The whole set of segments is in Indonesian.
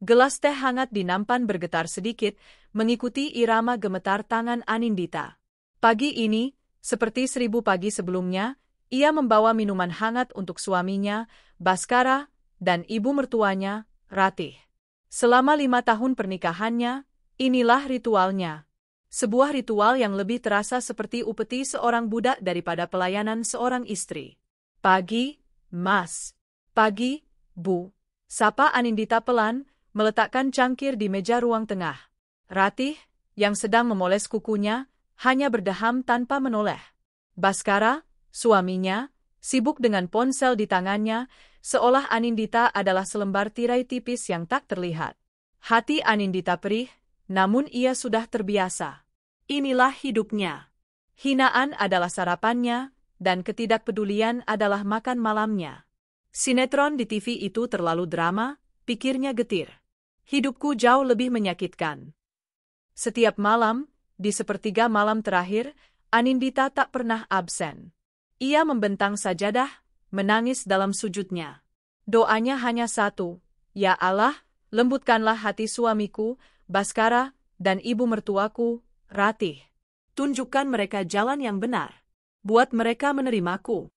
Gelas teh hangat di nampan bergetar sedikit, mengikuti irama gemetar tangan Anindita. Pagi ini, seperti 1000 pagi sebelumnya, ia membawa minuman hangat untuk suaminya, Baskara, dan ibu mertuanya, Ratih. Selama 5 tahun pernikahannya, inilah ritualnya. Sebuah ritual yang lebih terasa seperti upeti seorang budak daripada pelayanan seorang istri. Pagi, Mas. Pagi, Bu. Sapa Anindita pelan, meletakkan cangkir di meja ruang tengah. Ratih, yang sedang memoles kukunya, hanya berdeham tanpa menoleh. Baskara, suaminya, sibuk dengan ponsel di tangannya, seolah Anindita adalah selembar tirai tipis yang tak terlihat. Hati Anindita perih, namun ia sudah terbiasa. Inilah hidupnya. Hinaan adalah sarapannya, dan ketidakpedulian adalah makan malamnya. Sinetron di TV itu terlalu drama, pikirnya getir. Hidupku jauh lebih menyakitkan. Setiap malam, di sepertiga malam terakhir, Anindita tak pernah absen. Ia membentang sajadah, menangis dalam sujudnya. Doanya hanya satu, "Ya Allah, lembutkanlah hati suamiku, Baskara, dan ibu mertuaku, Ratih. Tunjukkan mereka jalan yang benar. Buat mereka menerimaku."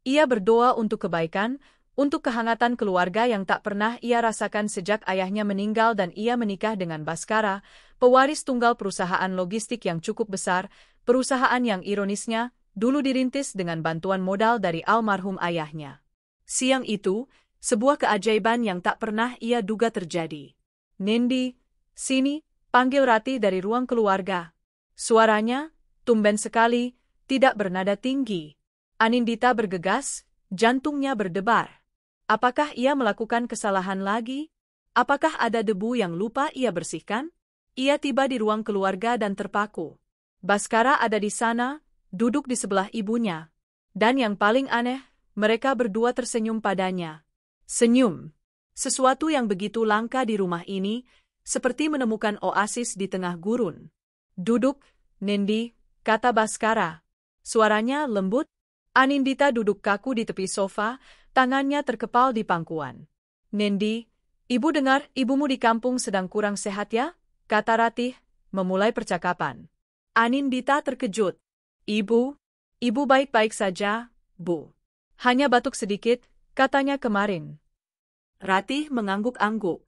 Ia berdoa untuk kebaikan, untuk kehangatan keluarga yang tak pernah ia rasakan sejak ayahnya meninggal dan ia menikah dengan Baskara, pewaris tunggal perusahaan logistik yang cukup besar, perusahaan yang ironisnya dulu dirintis dengan bantuan modal dari almarhum ayahnya. Siang itu, sebuah keajaiban yang tak pernah ia duga terjadi. "Nindi, sini," panggil Ratih dari ruang keluarga. Suaranya, tumben sekali, tidak bernada tinggi. Anindita bergegas, jantungnya berdebar. Apakah ia melakukan kesalahan lagi? Apakah ada debu yang lupa ia bersihkan? Ia tiba di ruang keluarga dan terpaku. Baskara ada di sana, duduk di sebelah ibunya. Dan yang paling aneh, mereka berdua tersenyum padanya. Senyum. Sesuatu yang begitu langka di rumah ini, seperti menemukan oasis di tengah gurun. "Duduk, Nindi," kata Baskara. Suaranya lembut. Anindita duduk kaku di tepi sofa, tangannya terkepal di pangkuan. "Nindi, ibu dengar ibumu di kampung sedang kurang sehat ya?" kata Ratih, memulai percakapan. Anindita terkejut. Ibu baik-baik saja, Bu. Hanya batuk sedikit," katanya kemarin. Ratih mengangguk-angguk.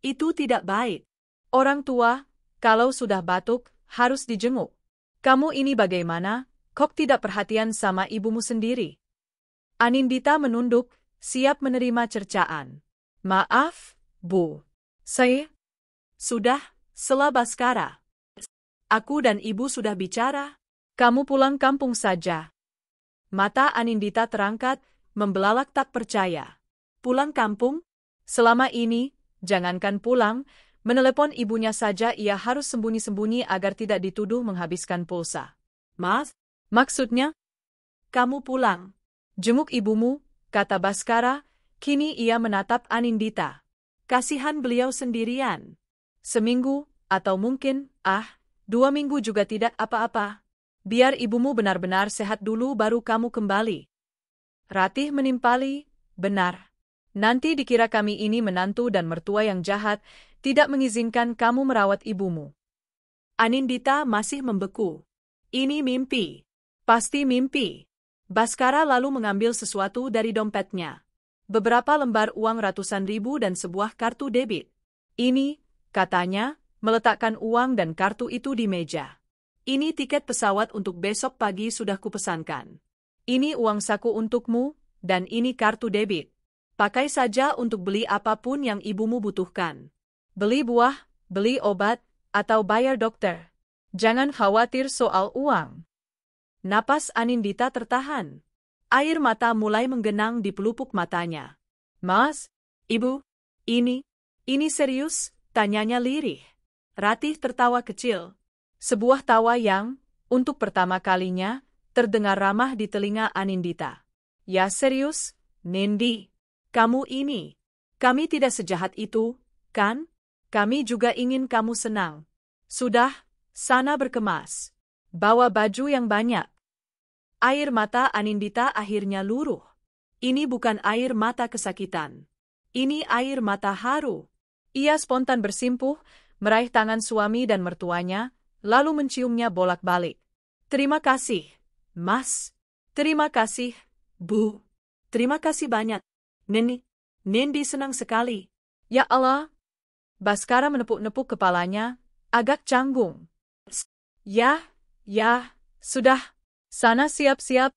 "Itu tidak baik. Orang tua, kalau sudah batuk, harus dijenguk. Kamu ini bagaimana? Kok tidak perhatian sama ibumu sendiri?" Anindita menunduk, siap menerima cercaan. "Maaf, Bu. Sudah, sela Baskara. Aku dan ibu sudah bicara. Kamu pulang kampung saja." Mata Anindita terangkat, membelalak tak percaya. Pulang kampung? Selama ini, jangankan pulang, menelepon ibunya saja ia harus sembunyi-sembunyi agar tidak dituduh menghabiskan pulsa. "Mas, maksudnya? Kamu pulang. Jenguk ibumu," kata Baskara, kini ia menatap Anindita. "Kasihan beliau sendirian. Seminggu, atau mungkin, 2 minggu juga tidak apa-apa. Biar ibumu benar-benar sehat dulu baru kamu kembali." Ratih menimpali, "Benar. Nanti dikira kami ini menantu dan mertua yang jahat, tidak mengizinkan kamu merawat ibumu." Anindita masih membeku. Ini mimpi. Pasti mimpi. Baskara lalu mengambil sesuatu dari dompetnya. Beberapa lembar uang ratusan ribu dan sebuah kartu debit. "Ini," katanya, meletakkan uang dan kartu itu di meja. "Ini tiket pesawat untuk besok pagi sudah kupesankan. Ini uang saku untukmu, dan ini kartu debit. Pakai saja untuk beli apapun yang ibumu butuhkan. Beli buah, beli obat, atau bayar dokter. Jangan khawatir soal uang." Napas Anindita tertahan. Air mata mulai menggenang di pelupuk matanya. "Mas, Ibu, ini serius?" tanyanya lirih. Ratih tertawa kecil. Sebuah tawa yang, untuk pertama kalinya, terdengar ramah di telinga Anindita. "Ya serius, Nindi. Kamu ini. Kami tidak sejahat itu, kan? Kami juga ingin kamu senang. Sudah, sana berkemas. Bawa baju yang banyak." Air mata Anindita akhirnya luruh. Ini bukan air mata kesakitan. Ini air mata haru. Ia spontan bersimpuh, meraih tangan suami dan mertuanya, lalu menciumnya bolak-balik. Terima kasih, Mas. Terima kasih, Bu. Terima kasih banyak, Nenek. Nindi senang sekali. Ya Allah. Baskara menepuk-nepuk kepalanya, agak canggung. Ya, sudah. Sana siap-siap.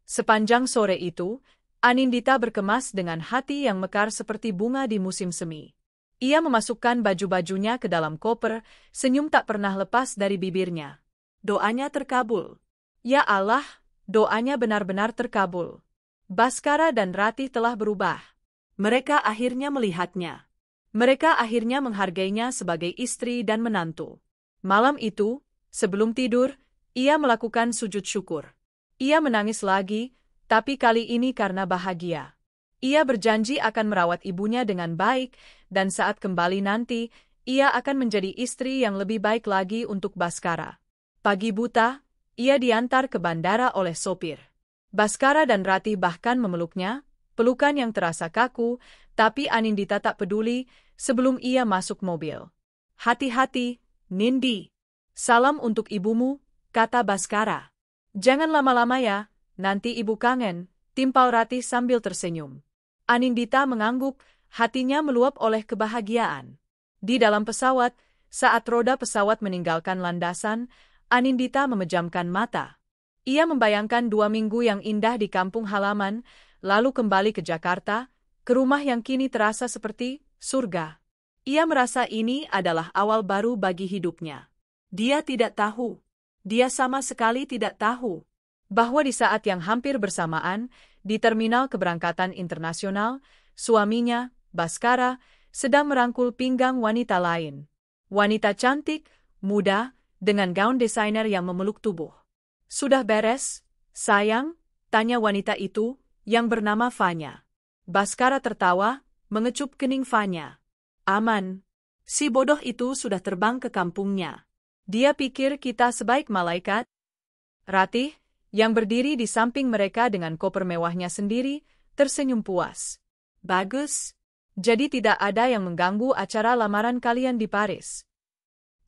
Sepanjang sore itu, Anindita berkemas dengan hati yang mekar seperti bunga di musim semi. Ia memasukkan baju-bajunya ke dalam koper, senyum tak pernah lepas dari bibirnya. Doanya terkabul. Ya Allah, doanya benar-benar terkabul. Baskara dan Ratih telah berubah. Mereka akhirnya melihatnya. Mereka akhirnya menghargainya sebagai istri dan menantu. Malam itu, sebelum tidur, ia melakukan sujud syukur. Ia menangis lagi, tapi kali ini karena bahagia. Ia berjanji akan merawat ibunya dengan baik, dan saat kembali nanti, ia akan menjadi istri yang lebih baik lagi untuk Baskara. Pagi buta, ia diantar ke bandara oleh sopir. Baskara dan Ratih bahkan memeluknya, pelukan yang terasa kaku, tapi Anindita tak peduli sebelum ia masuk mobil. Hati-hati, Nindi. Salam untuk ibumu, kata Baskara. Jangan lama-lama ya, nanti ibu kangen, timpal Ratih sambil tersenyum. Anindita mengangguk, hatinya meluap oleh kebahagiaan. Di dalam pesawat, saat roda pesawat meninggalkan landasan, Anindita memejamkan mata. Ia membayangkan 2 minggu yang indah di kampung halaman, lalu kembali ke Jakarta, ke rumah yang kini terasa seperti surga. Ia merasa ini adalah awal baru bagi hidupnya. Dia tidak tahu. Dia sama sekali tidak tahu bahwa di saat yang hampir bersamaan, di terminal keberangkatan internasional, suaminya, Baskara, sedang merangkul pinggang wanita lain. Wanita cantik, muda, dengan gaun desainer yang memeluk tubuh. Sudah beres, sayang? Tanya wanita itu, yang bernama Fanya. Baskara tertawa, mengecup kening Fanya. Aman. Si bodoh itu sudah terbang ke kampungnya. Dia pikir kita sebaik malaikat. Ratih, yang berdiri di samping mereka dengan koper mewahnya sendiri, tersenyum puas. Bagus. Jadi tidak ada yang mengganggu acara lamaran kalian di Paris.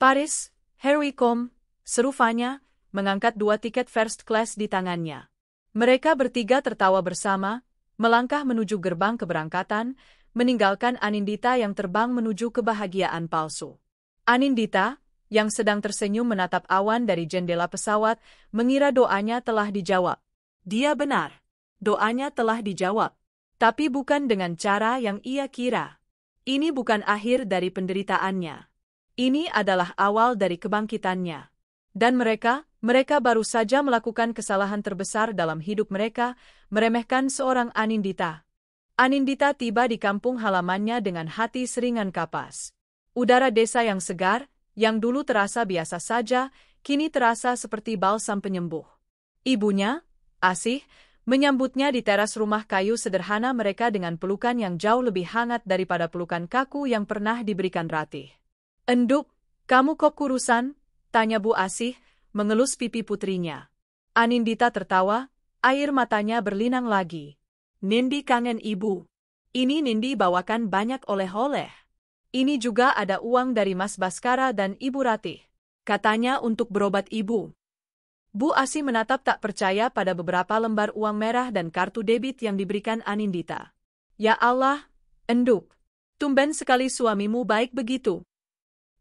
Paris, here we come, seru Fanya, mengangkat 2 tiket first class di tangannya. Mereka bertiga tertawa bersama, melangkah menuju gerbang keberangkatan, meninggalkan Anindita yang terbang menuju kebahagiaan palsu. Anindita, yang sedang tersenyum menatap awan dari jendela pesawat, mengira doanya telah dijawab. Dia benar. Doanya telah dijawab. Tapi bukan dengan cara yang ia kira. Ini bukan akhir dari penderitaannya. Ini adalah awal dari kebangkitannya. Dan mereka baru saja melakukan kesalahan terbesar dalam hidup mereka, meremehkan seorang Anindita. Anindita tiba di kampung halamannya dengan hati seringan kapas. Udara desa yang segar, yang dulu terasa biasa saja, kini terasa seperti balsam penyembuh. Ibunya, Asih, menyambutnya di teras rumah kayu sederhana mereka dengan pelukan yang jauh lebih hangat daripada pelukan kaku yang pernah diberikan Ratih. Enduk, kamu kok kurusan? Tanya Bu Asih, mengelus pipi putrinya. Anindita tertawa, air matanya berlinang lagi. Nindi kangen ibu. Ini Nindi bawakan banyak oleh-oleh. Ini juga ada uang dari Mas Baskara dan Ibu Ratih. Katanya untuk berobat ibu. Bu Asih menatap tak percaya pada beberapa lembar uang merah dan kartu debit yang diberikan Anindita. Ya Allah, Enduk. Tumben sekali suamimu baik begitu.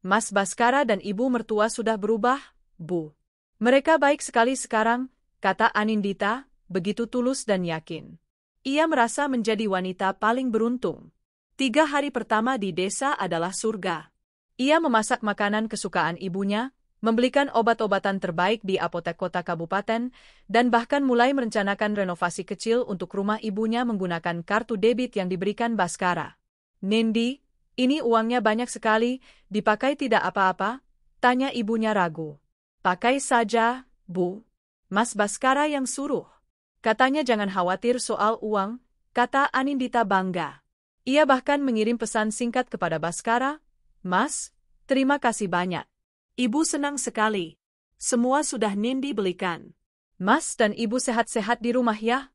Mas Baskara dan ibu mertua sudah berubah, Bu. Mereka baik sekali sekarang, kata Anindita, begitu tulus dan yakin. Ia merasa menjadi wanita paling beruntung. 3 hari pertama di desa adalah surga. Ia memasak makanan kesukaan ibunya, membelikan obat-obatan terbaik di apotek kota kabupaten, dan bahkan mulai merencanakan renovasi kecil untuk rumah ibunya menggunakan kartu debit yang diberikan Baskara. Nindi, ini uangnya banyak sekali, dipakai tidak apa-apa? Tanya ibunya ragu. Pakai saja, Bu. Mas Baskara yang suruh. Katanya jangan khawatir soal uang, kata Anindita bangga. Ia bahkan mengirim pesan singkat kepada Baskara, Mas, terima kasih banyak. Ibu senang sekali. Semua sudah Nindi belikan. Mas dan Ibu sehat-sehat di rumah ya?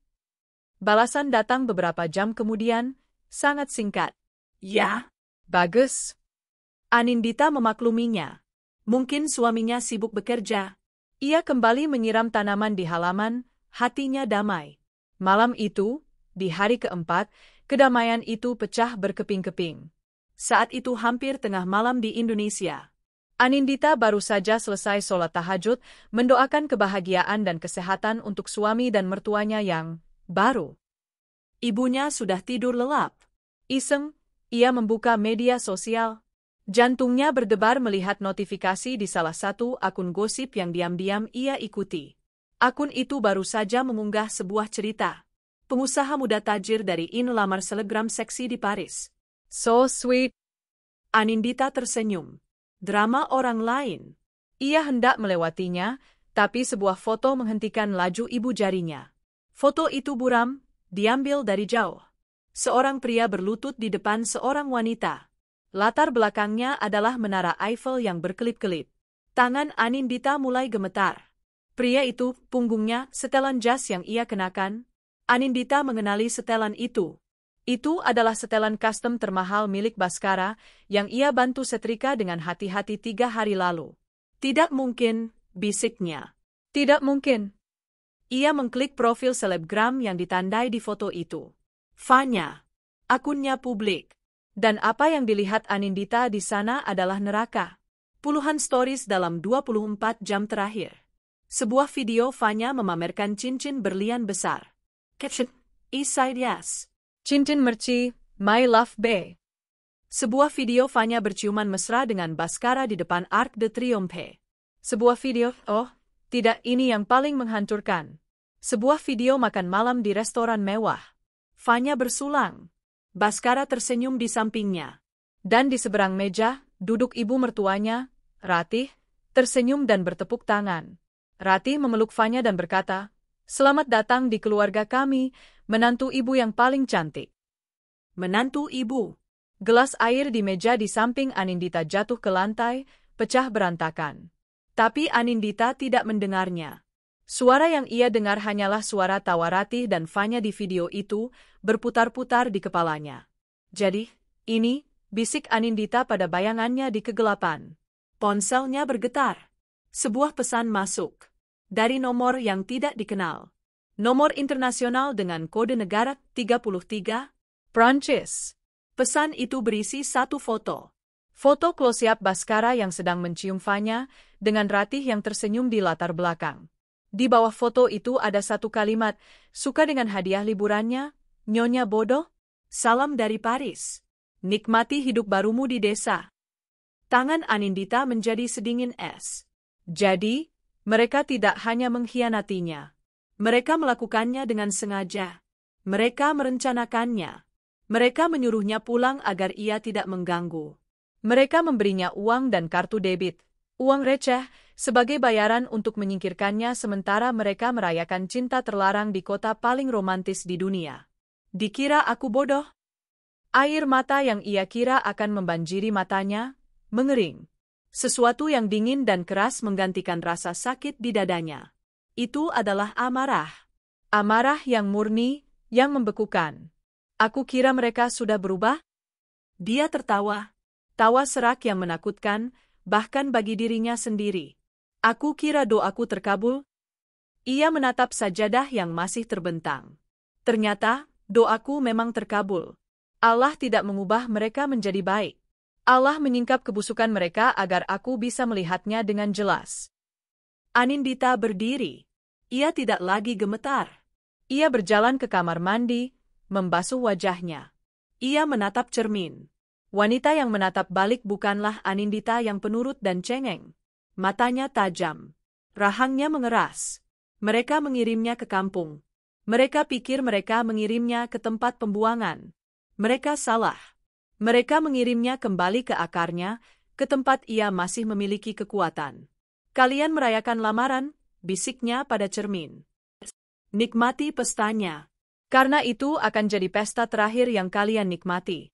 Balasan datang beberapa jam kemudian, sangat singkat. Ya. Bagus. Anindita memakluminya. Mungkin suaminya sibuk bekerja. Ia kembali menyiram tanaman di halaman, hatinya damai. Malam itu, di hari keempat, kedamaian itu pecah berkeping-keping. Saat itu hampir tengah malam di Indonesia. Anindita baru saja selesai sholat tahajud, mendoakan kebahagiaan dan kesehatan untuk suami dan mertuanya yang baru. Ibunya sudah tidur lelap. Iseng, ia membuka media sosial. Jantungnya berdebar melihat notifikasi di salah satu akun gosip yang diam-diam ia ikuti. Akun itu baru saja mengunggah sebuah cerita. Pengusaha muda tajir dari lamar selebgram seksi di Paris. So sweet. Anindita tersenyum. Drama orang lain. Ia hendak melewatinya, tapi sebuah foto menghentikan laju ibu jarinya. Foto itu buram, diambil dari jauh. Seorang pria berlutut di depan seorang wanita. Latar belakangnya adalah menara Eiffel yang berkelip-kelip. Tangan Anindita mulai gemetar. Pria itu, punggungnya, setelan jas yang ia kenakan. Anindita mengenali setelan itu. Itu adalah setelan custom termahal milik Baskara, yang ia bantu setrika dengan hati-hati 3 hari lalu. Tidak mungkin, bisiknya. Tidak mungkin. Ia mengklik profil selebgram yang ditandai di foto itu. Fanya. Akunnya publik. Dan apa yang dilihat Anindita di sana adalah neraka. Puluhan stories dalam 24 jam terakhir. Sebuah video Fanya memamerkan cincin berlian besar. Caption, Eastside Yes. Cincin merci, my love bae. Sebuah video Fanya berciuman mesra dengan Baskara di depan Arc de Triomphe. Sebuah video, oh, tidak, ini yang paling menghancurkan. Sebuah video makan malam di restoran mewah. Fanya bersulang. Baskara tersenyum di sampingnya. Dan di seberang meja, duduk ibu mertuanya, Ratih, tersenyum dan bertepuk tangan. Ratih memeluk Fanya dan berkata, "Selamat datang di keluarga kami, menantu ibu yang paling cantik." Menantu ibu. Gelas air di meja di samping Anindita jatuh ke lantai, pecah berantakan. Tapi Anindita tidak mendengarnya. Suara yang ia dengar hanyalah suara tawa Ratih dan Fanya di video itu, berputar-putar di kepalanya. Jadi, ini, bisik Anindita pada bayangannya di kegelapan. Ponselnya bergetar. Sebuah pesan masuk. Dari nomor yang tidak dikenal. Nomor internasional dengan kode negara 33, Prancis. Pesan itu berisi satu foto. Foto close-up Baskara yang sedang mencium Fanya, dengan Ratih yang tersenyum di latar belakang. Di bawah foto itu ada satu kalimat, "Suka dengan hadiah liburannya, Nyonya bodoh? Salam dari Paris. Nikmati hidup barumu di desa." Tangan Anindita menjadi sedingin es. Jadi, mereka tidak hanya mengkhianatinya. Mereka melakukannya dengan sengaja. Mereka merencanakannya. Mereka menyuruhnya pulang agar ia tidak mengganggu. Mereka memberinya uang dan kartu debit, uang receh, sebagai bayaran untuk menyingkirkannya sementara mereka merayakan cinta terlarang di kota paling romantis di dunia. Dikira aku bodoh? Air mata yang ia kira akan membanjiri matanya, mengering. Sesuatu yang dingin dan keras menggantikan rasa sakit di dadanya. Itu adalah amarah. Amarah yang murni, yang membekukan. Aku kira mereka sudah berubah? Dia tertawa. Tawa serak yang menakutkan, bahkan bagi dirinya sendiri. Aku kira doaku terkabul. Ia menatap sajadah yang masih terbentang. Ternyata, doaku memang terkabul. Allah tidak mengubah mereka menjadi baik. Allah menyingkap kebusukan mereka agar aku bisa melihatnya dengan jelas. Anindita berdiri. Ia tidak lagi gemetar. Ia berjalan ke kamar mandi, membasuh wajahnya. Ia menatap cermin. Wanita yang menatap balik bukanlah Anindita yang penurut dan cengeng. Matanya tajam. Rahangnya mengeras. Mereka mengirimnya ke kampung. Mereka pikir mereka mengirimnya ke tempat pembuangan. Mereka salah. Mereka mengirimnya kembali ke akarnya, ke tempat ia masih memiliki kekuatan. Kalian merayakan lamaran, bisiknya pada cermin. Nikmati pestanya. Karena itu akan jadi pesta terakhir yang kalian nikmati.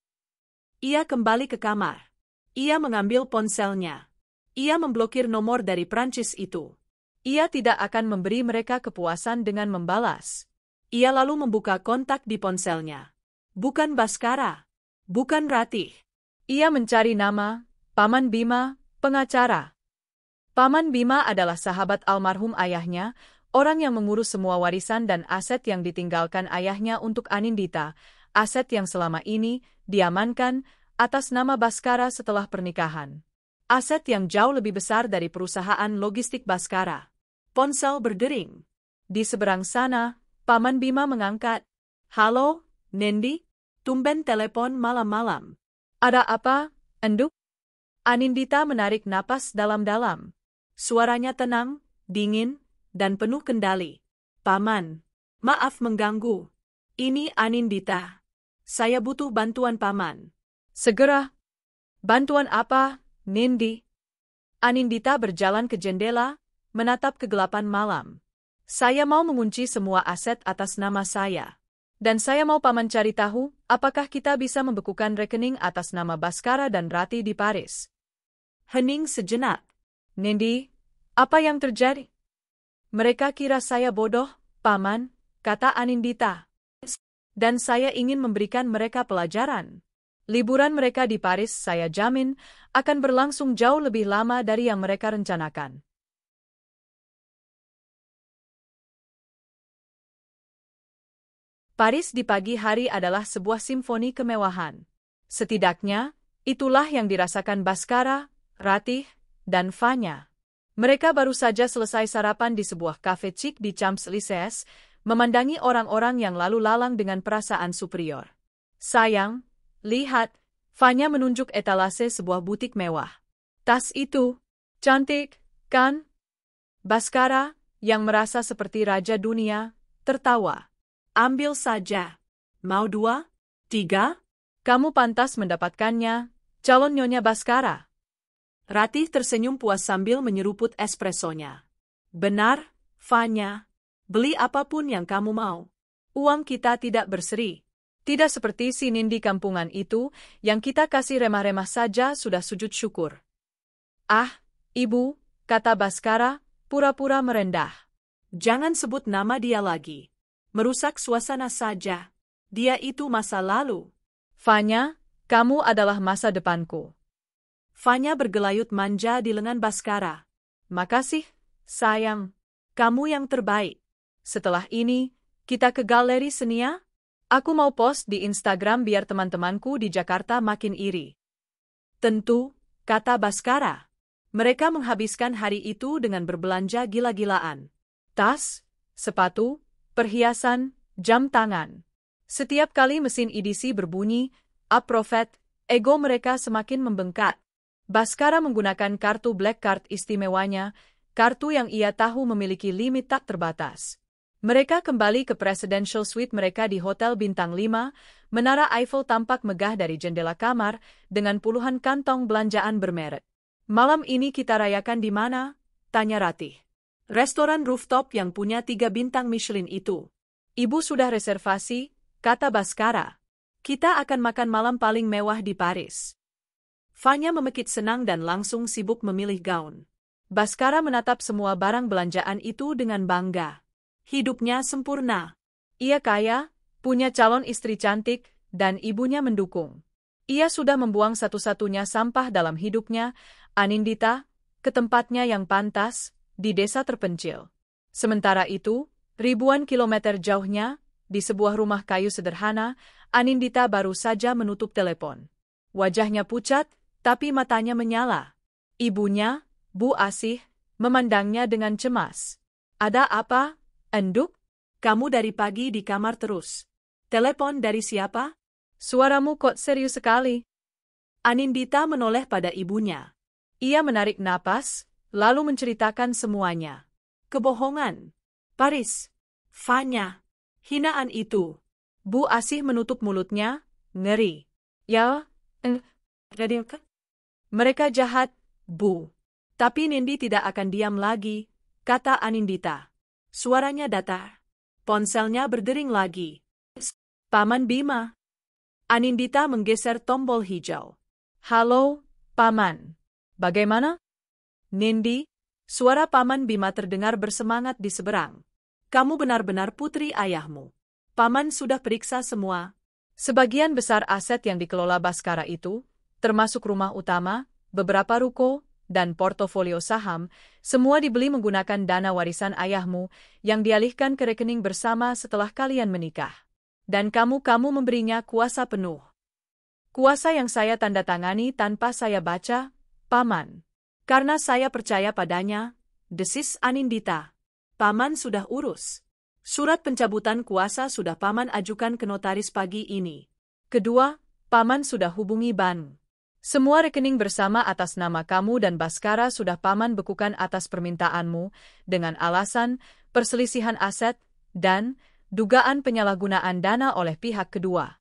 Ia kembali ke kamar. Ia mengambil ponselnya. Ia memblokir nomor dari Prancis itu. Ia tidak akan memberi mereka kepuasan dengan membalas. Ia lalu membuka kontak di ponselnya. Bukan Baskara. Bukan Ratih. Ia mencari nama, Paman Bima, pengacara. Paman Bima adalah sahabat almarhum ayahnya, orang yang mengurus semua warisan dan aset yang ditinggalkan ayahnya untuk Anindita, aset yang selama ini diamankan atas nama Baskara setelah pernikahan. Aset yang jauh lebih besar dari perusahaan logistik Baskara. Ponsel berdering. Di seberang sana, Paman Bima mengangkat. Halo, Nendi? Tumben telepon malam-malam. Ada apa, Enduk? Anindita menarik napas dalam-dalam. Suaranya tenang, dingin, dan penuh kendali. Paman, maaf mengganggu. Ini Anindita. Saya butuh bantuan Paman. Segera. Bantuan apa, Nindi? Anindita berjalan ke jendela, menatap kegelapan malam. Saya mau mengunci semua aset atas nama saya. Dan saya mau Paman cari tahu, apakah kita bisa membekukan rekening atas nama Baskara dan Rati di Paris. Hening sejenak. Nindi, apa yang terjadi? Mereka kira saya bodoh, Paman, kata Anindita. Dan saya ingin memberikan mereka pelajaran. Liburan mereka di Paris saya jamin akan berlangsung jauh lebih lama dari yang mereka rencanakan. Paris di pagi hari adalah sebuah simfoni kemewahan. Setidaknya, itulah yang dirasakan Baskara, Ratih, dan Fanya. Mereka baru saja selesai sarapan di sebuah kafe chic di Champs-Élysées, memandangi orang-orang yang lalu lalang dengan perasaan superior. Sayang, lihat, Fanya menunjuk etalase sebuah butik mewah. Tas itu, cantik, kan? Baskara, yang merasa seperti raja dunia, tertawa. Ambil saja. Mau 2? 3? Kamu pantas mendapatkannya, calon Nyonya Baskara. Ratih tersenyum puas sambil menyeruput espressonya. Benar, Fanya. Beli apapun yang kamu mau. Uang kita tidak berseri. Tidak seperti si Nindi kampungan itu, yang kita kasih remah-remah saja sudah sujud syukur. Ah, Ibu, kata Baskara, pura-pura merendah. Jangan sebut nama dia lagi. Merusak suasana saja. Dia itu masa lalu. Fanya, kamu adalah masa depanku. Fanya bergelayut manja di lengan Baskara. Makasih, sayang. Kamu yang terbaik. Setelah ini, kita ke galeri seni ya? Aku mau post di Instagram biar teman-temanku di Jakarta makin iri. Tentu, kata Baskara. Mereka menghabiskan hari itu dengan berbelanja gila-gilaan. Tas, sepatu, perhiasan, jam tangan. Setiap kali mesin edisi berbunyi, Aprofet, ego mereka semakin membengkak. Baskara menggunakan kartu Black Card istimewanya, kartu yang ia tahu memiliki limit tak terbatas. Mereka kembali ke Presidential Suite mereka di Hotel Bintang 5, Menara Eiffel tampak megah dari jendela kamar, dengan puluhan kantong belanjaan bermerek. Malam ini kita rayakan di mana? Tanya Ratih. Restoran rooftop yang punya 3 bintang Michelin itu. Ibu sudah reservasi, kata Baskara. Kita akan makan malam paling mewah di Paris. Fanya memekik senang dan langsung sibuk memilih gaun. Baskara menatap semua barang belanjaan itu dengan bangga. Hidupnya sempurna. Ia kaya, punya calon istri cantik, dan ibunya mendukung. Ia sudah membuang satu-satunya sampah dalam hidupnya, Anindita, ke tempatnya yang pantas, di desa terpencil. Sementara itu, ribuan kilometer jauhnya, di sebuah rumah kayu sederhana, Anindita baru saja menutup telepon. Wajahnya pucat, tapi matanya menyala. Ibunya, Bu Asih, memandangnya dengan cemas. Ada apa, Enduk? Kamu dari pagi di kamar terus. Telepon dari siapa? Suaramu kok serius sekali. Anindita menoleh pada ibunya. Ia menarik napas, lalu menceritakan semuanya. Kebohongan. Paris. Fanya. Hinaan itu. Bu Asih menutup mulutnya, ngeri. Ya, mereka jahat, Bu. Tapi Nindi tidak akan diam lagi, kata Anindita. Suaranya datar. Ponselnya berdering lagi. Paman Bima. Anindita menggeser tombol hijau. Halo, Paman. Bagaimana? Nindi, suara Paman Bima terdengar bersemangat di seberang. Kamu benar-benar putri ayahmu. Paman sudah periksa semua. Sebagian besar aset yang dikelola Baskara itu, termasuk rumah utama, beberapa ruko, dan portofolio saham, semua dibeli menggunakan dana warisan ayahmu yang dialihkan ke rekening bersama setelah kalian menikah. Dan kamu memberinya kuasa penuh. Kuasa yang saya tanda tangani tanpa saya baca, Paman. Karena saya percaya padanya, desis Anindita. Paman sudah urus. Surat pencabutan kuasa sudah Paman ajukan ke notaris pagi ini. Kedua, Paman sudah hubungi bank. Semua rekening bersama atas nama kamu dan Baskara sudah Paman bekukan atas permintaanmu, dengan alasan perselisihan aset dan dugaan penyalahgunaan dana oleh pihak kedua.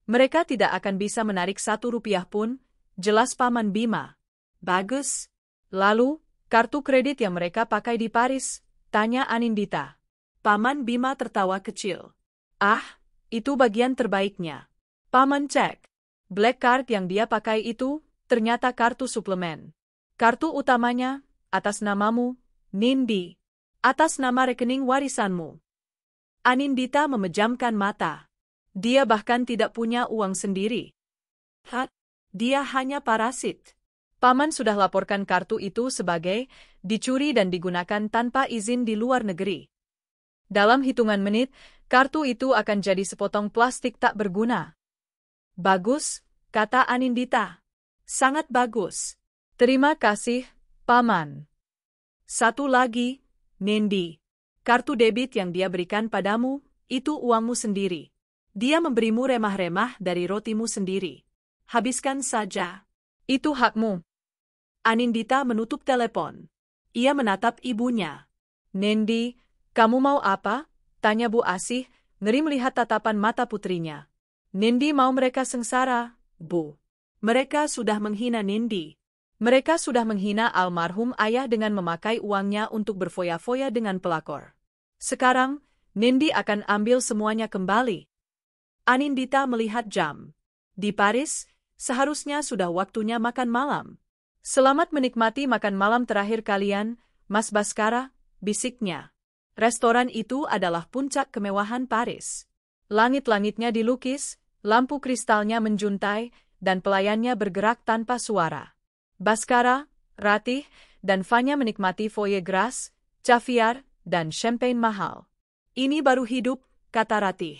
Mereka tidak akan bisa menarik 1 rupiah pun, jelas Paman Bima. Bagus. Lalu, kartu kredit yang mereka pakai di Paris, tanya Anindita. Paman Bima tertawa kecil. Ah, itu bagian terbaiknya. Paman cek. Black card yang dia pakai itu, ternyata kartu suplemen. Kartu utamanya, atas namamu, Nindi. Atas nama rekening warisanmu. Anindita memejamkan mata. Dia bahkan tidak punya uang sendiri. Dia hanya parasit. Paman sudah laporkan kartu itu sebagai dicuri dan digunakan tanpa izin di luar negeri. Dalam hitungan menit, kartu itu akan jadi sepotong plastik tak berguna. Bagus, kata Anindita. Sangat bagus. Terima kasih, Paman. Satu lagi, Nindi. Kartu debit yang dia berikan padamu, itu uangmu sendiri. Dia memberimu remah-remah dari rotimu sendiri. Habiskan saja. Itu hakmu. Anindita menutup telepon. Ia menatap ibunya. Nindi, kamu mau apa? Tanya Bu Asih, ngeri melihat tatapan mata putrinya. Nindi mau mereka sengsara, Bu. Mereka sudah menghina Nindi. Mereka sudah menghina almarhum ayah dengan memakai uangnya untuk berfoya-foya dengan pelakor. Sekarang, Nindi akan ambil semuanya kembali. Anindita melihat jam. Di Paris, seharusnya sudah waktunya makan malam. Selamat menikmati makan malam terakhir kalian, Mas Baskara, bisiknya. Restoran itu adalah puncak kemewahan Paris. Langit-langitnya dilukis, lampu kristalnya menjuntai, dan pelayannya bergerak tanpa suara. Baskara, Ratih, dan Fanya menikmati foyer gras, caviar, dan champagne mahal. Ini baru hidup, kata Ratih.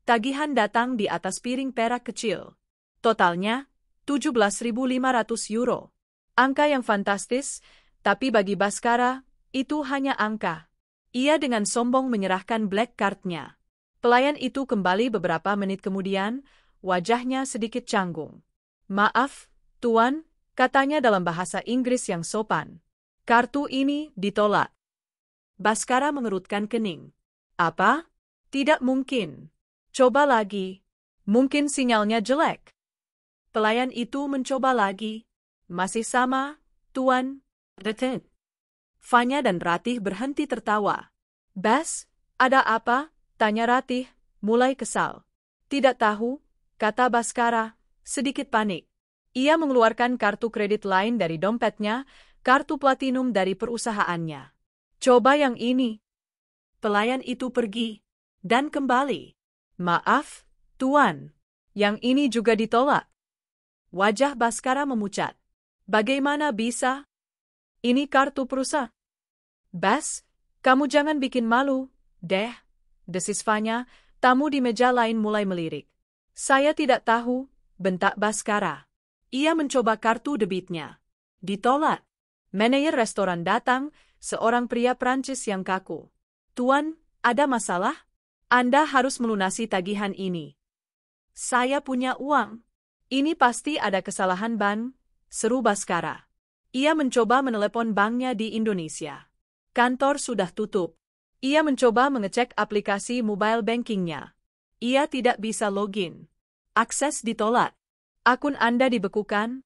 Tagihan datang di atas piring perak kecil. Totalnya, 17.500 euro. Angka yang fantastis, tapi bagi Baskara, itu hanya angka. Ia dengan sombong menyerahkan black card-nya. Pelayan itu kembali beberapa menit kemudian, wajahnya sedikit canggung. Maaf, Tuan, katanya dalam bahasa Inggris yang sopan. Kartu ini ditolak. Baskara mengerutkan kening. Apa? Tidak mungkin. Coba lagi. Mungkin sinyalnya jelek. Pelayan itu mencoba lagi. Masih sama, Tuan. Fanya dan Ratih berhenti tertawa. Bas, ada apa? Tanya Ratih, mulai kesal. Tidak tahu, kata Baskara, sedikit panik. Ia mengeluarkan kartu kredit lain dari dompetnya, kartu platinum dari perusahaannya. Coba yang ini. Pelayan itu pergi, dan kembali. Maaf, Tuan. Yang ini juga ditolak. Wajah Baskara memucat. Bagaimana bisa? Ini kartu perusahaan. Bas, kamu jangan bikin malu, deh. Desis Fanya, tamu di meja lain mulai melirik. Saya tidak tahu, bentak Baskara. Ia mencoba kartu debitnya. Ditolak. Manajer restoran datang, seorang pria Prancis yang kaku. Tuan, ada masalah? Anda harus melunasi tagihan ini. Saya punya uang. Ini pasti ada kesalahan bank, seru Baskara. Ia mencoba menelepon banknya di Indonesia. Kantor sudah tutup. Ia mencoba mengecek aplikasi mobile bankingnya. Ia tidak bisa login. Akses ditolak. Akun Anda dibekukan?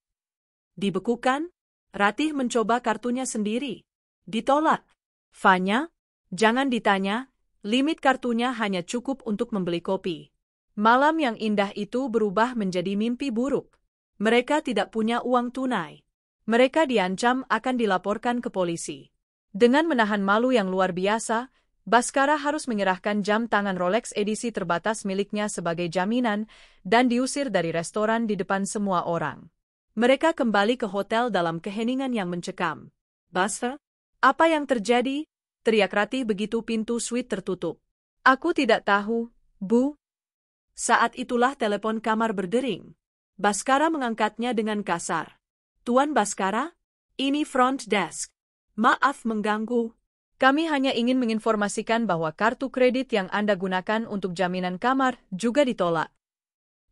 Dibekukan? Ratih mencoba kartunya sendiri. Ditolak. Fanya, jangan ditanya, limit kartunya hanya cukup untuk membeli kopi. Malam yang indah itu berubah menjadi mimpi buruk. Mereka tidak punya uang tunai. Mereka diancam akan dilaporkan ke polisi. Dengan menahan malu yang luar biasa, Baskara harus menyerahkan jam tangan Rolex edisi terbatas miliknya sebagai jaminan dan diusir dari restoran di depan semua orang. Mereka kembali ke hotel dalam keheningan yang mencekam. Basra, apa yang terjadi? Teriak Ratih begitu pintu suite tertutup. Aku tidak tahu, Bu. Saat itulah telepon kamar berdering. Baskara mengangkatnya dengan kasar. Tuan Baskara? Ini front desk. Maaf mengganggu. Kami hanya ingin menginformasikan bahwa kartu kredit yang Anda gunakan untuk jaminan kamar juga ditolak.